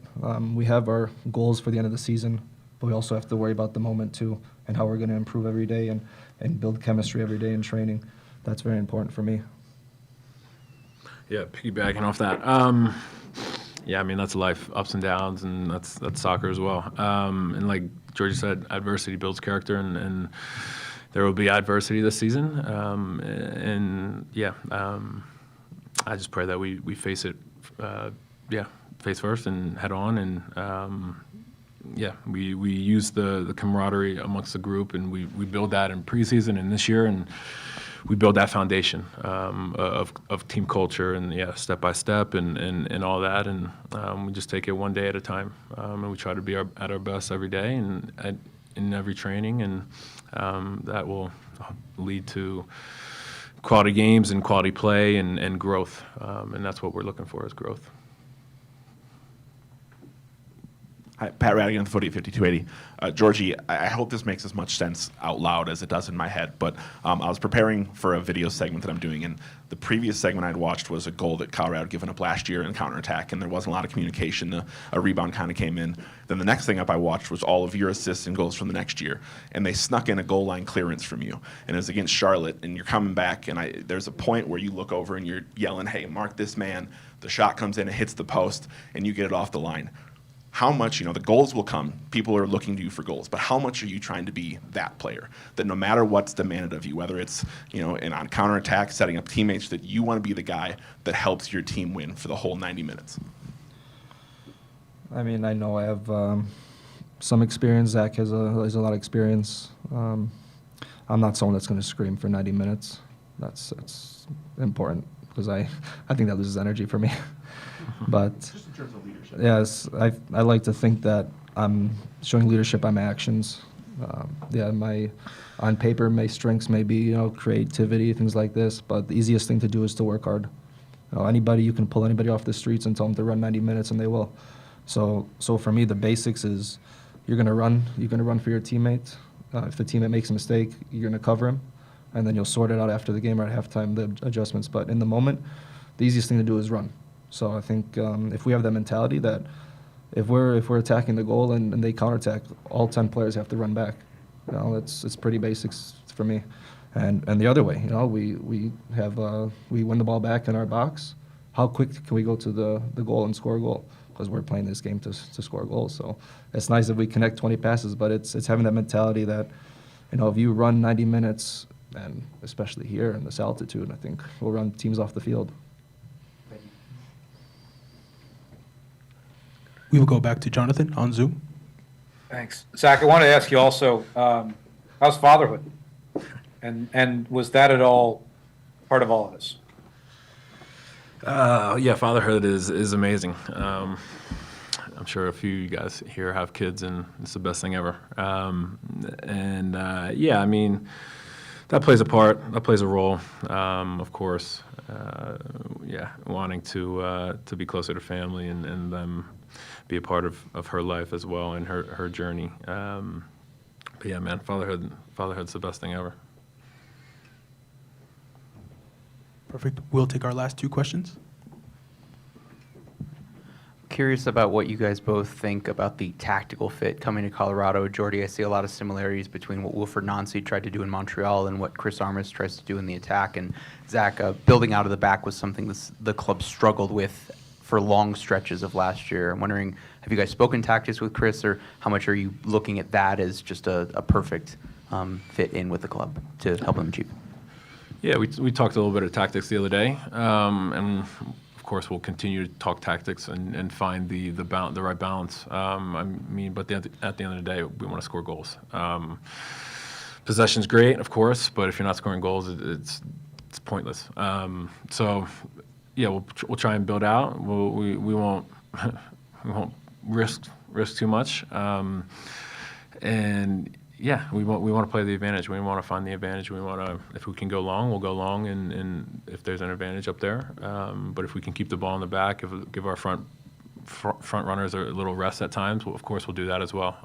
We have our goals for the end of the season, but we also have to worry about the moment too, and how we're going to improve every day and build chemistry every day in training. That's very important for me. Yeah, piggybacking off that. Yeah, I mean, that's life, ups and downs, and that's soccer as well. And like Djordje said, adversity builds character, and there will be adversity this season. I just pray that we face it, face first and head on. And we use the camaraderie amongst the group, and we build that in preseason and this year, and we build that foundation of team culture and step by step and all that, and we just take it one day at a time, and we try to be at our best every day and in every training, and that will lead to quality games and quality play and growth, and that's what we're looking for, is growth. Hi, Pat Radigan, the Footy 5280. Djordje, I hope this makes as much sense out loud as it does in my head, but I was preparing for a video segment that I'm doing, and the previous segment I'd watched was a goal that Colorado had given up last year in counterattack, and there wasn't a lot of communication. A rebound kind of came in. Then the next thing up I watched was all of your assists and goals from the next year, and they snuck in a goal line clearance from you, and it was against Charlotte, and you're coming back, and there's a point where you look over and you're yelling, hey, mark this man. The shot comes in, it hits the post, and you get it off the line. How much, the goals will come, people are looking to you for goals, but how much are you trying to be that player? That no matter what's demanded of you, whether it's, and on counterattack, setting up teammates, that you want to be the guy that helps your team win for the whole 90 minutes? I mean, I know I have some experience. Zack has a lot of experience. I'm not someone that's going to scream for 90 minutes. That's important, because I think that loses energy for me. But just in terms of leadership. Yes, I like to think that I'm showing leadership by my actions. On paper, my strengths may be creativity, things like this. But the easiest thing to do is to work hard. You can pull anybody off the streets and tell them to run 90 minutes, and they will. So for me, the basics is you're gonna run for your teammate. If the teammate makes a mistake, you're gonna cover him, and then you'll sort it out after the game or at halftime, the adjustments. But in the moment, the easiest thing to do is run. So I think if we have that mentality that if we're attacking the goal and they counterattack, all 10 players have to run back. It's pretty basics for me. And the other way, we win the ball back in our box. How quick can we go to the goal and score a goal? Because we're playing this game to score goals. So it's nice if we connect 20 passes, but it's having that mentality that if you run 90 minutes, and especially here in this altitude, I think we'll run teams off the field. We will go back to Jonathan on Zoom. Thanks. Zack, I wanted to ask you also, how's fatherhood? And was that at all part of all of this? Fatherhood is amazing. I'm sure a few of you guys here have kids, and it's the best thing ever. I mean, that plays a part. That plays a role, of course. Wanting to be closer to family and them be a part of her life as well and her journey. But yeah, man, fatherhood's the best thing ever. Perfect. We'll take our last 2 questions. Curious about what you guys both think about the tactical fit coming to Colorado. Djordje, I see a lot of similarities between what Wilfried Nancy tried to do in Montreal and what Chris Armas tries to do in the attack. And Zack, building out of the back was something the club struggled with for long stretches of last year. I'm wondering, have you guys spoken tactics with Chris, or how much are you looking at that as just a perfect fit in with the club to help them achieve? Yeah, we talked a little bit of tactics the other day, and of course, we'll continue to talk tactics and find the right balance. I mean, but at the end of the day, we want to score goals. Possession's great, of course, but if you're not scoring goals, it's pointless. So, yeah, we'll try and build out. We won't we won't risk too much. And yeah, we want to play the advantage. We want to find the advantage. We want to, if we can go long, we'll go long, and if there's an advantage up there. But if we can keep the ball in the back, give our front runners a little rest at times, of course we'll do that as well.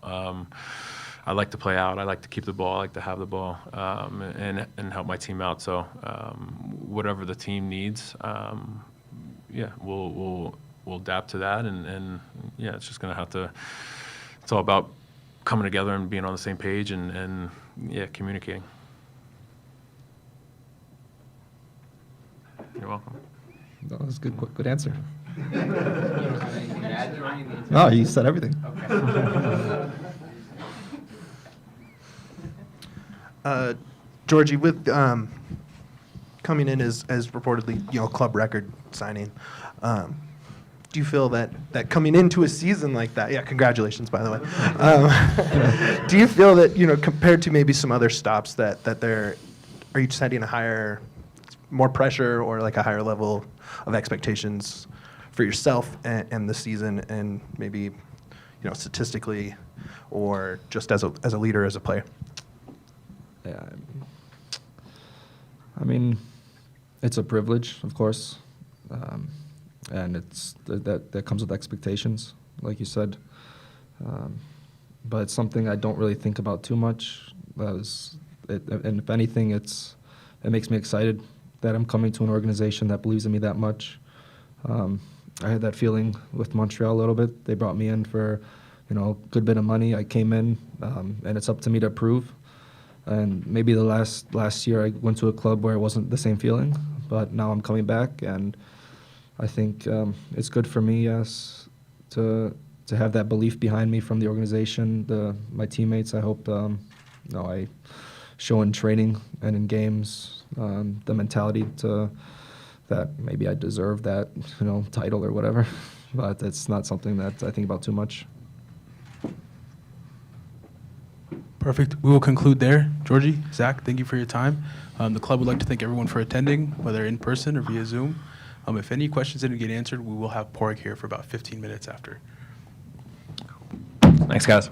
I like to play out. I like to keep the ball. I like to have the ball and help my team out. So whatever the team needs, yeah, we'll adapt to that. And yeah, it's just gonna have to. It's all about coming together and being on the same page and yeah, communicating. You're welcome. That was a good answer. No, you said everything. Djordje, with coming in as reportedly club record signing, do you feel that coming into a season like that, yeah, congratulations by the way, do you feel that compared to maybe some other stops that are you setting more pressure or like a higher level of expectations for yourself and the season, and maybe statistically or just as a leader, as a player? Yeah, I mean, it's a privilege, of course, and it's that comes with expectations, like you said. But it's something I don't really think about too much. And if anything, it makes me excited that I'm coming to an organization that believes in me that much. I had that feeling with Montreal a little bit. They brought me in for, a good bit of money. I came in, and it's up to me to prove. And maybe the last year I went to a club where it wasn't the same feeling, but now I'm coming back, and I think it's good for me, yes, to have that belief behind me from the organization, my teammates. I hope I show in training and in games the mentality that maybe I deserve that title or whatever, but it's not something that I think about too much. Perfect. We will conclude there. Djordje, Zack, thank you for your time. The club would like to thank everyone for attending, whether in person or via Zoom. If any questions didn't get answered, we will have Pádraig here for about 15 minutes after. Thanks, guys.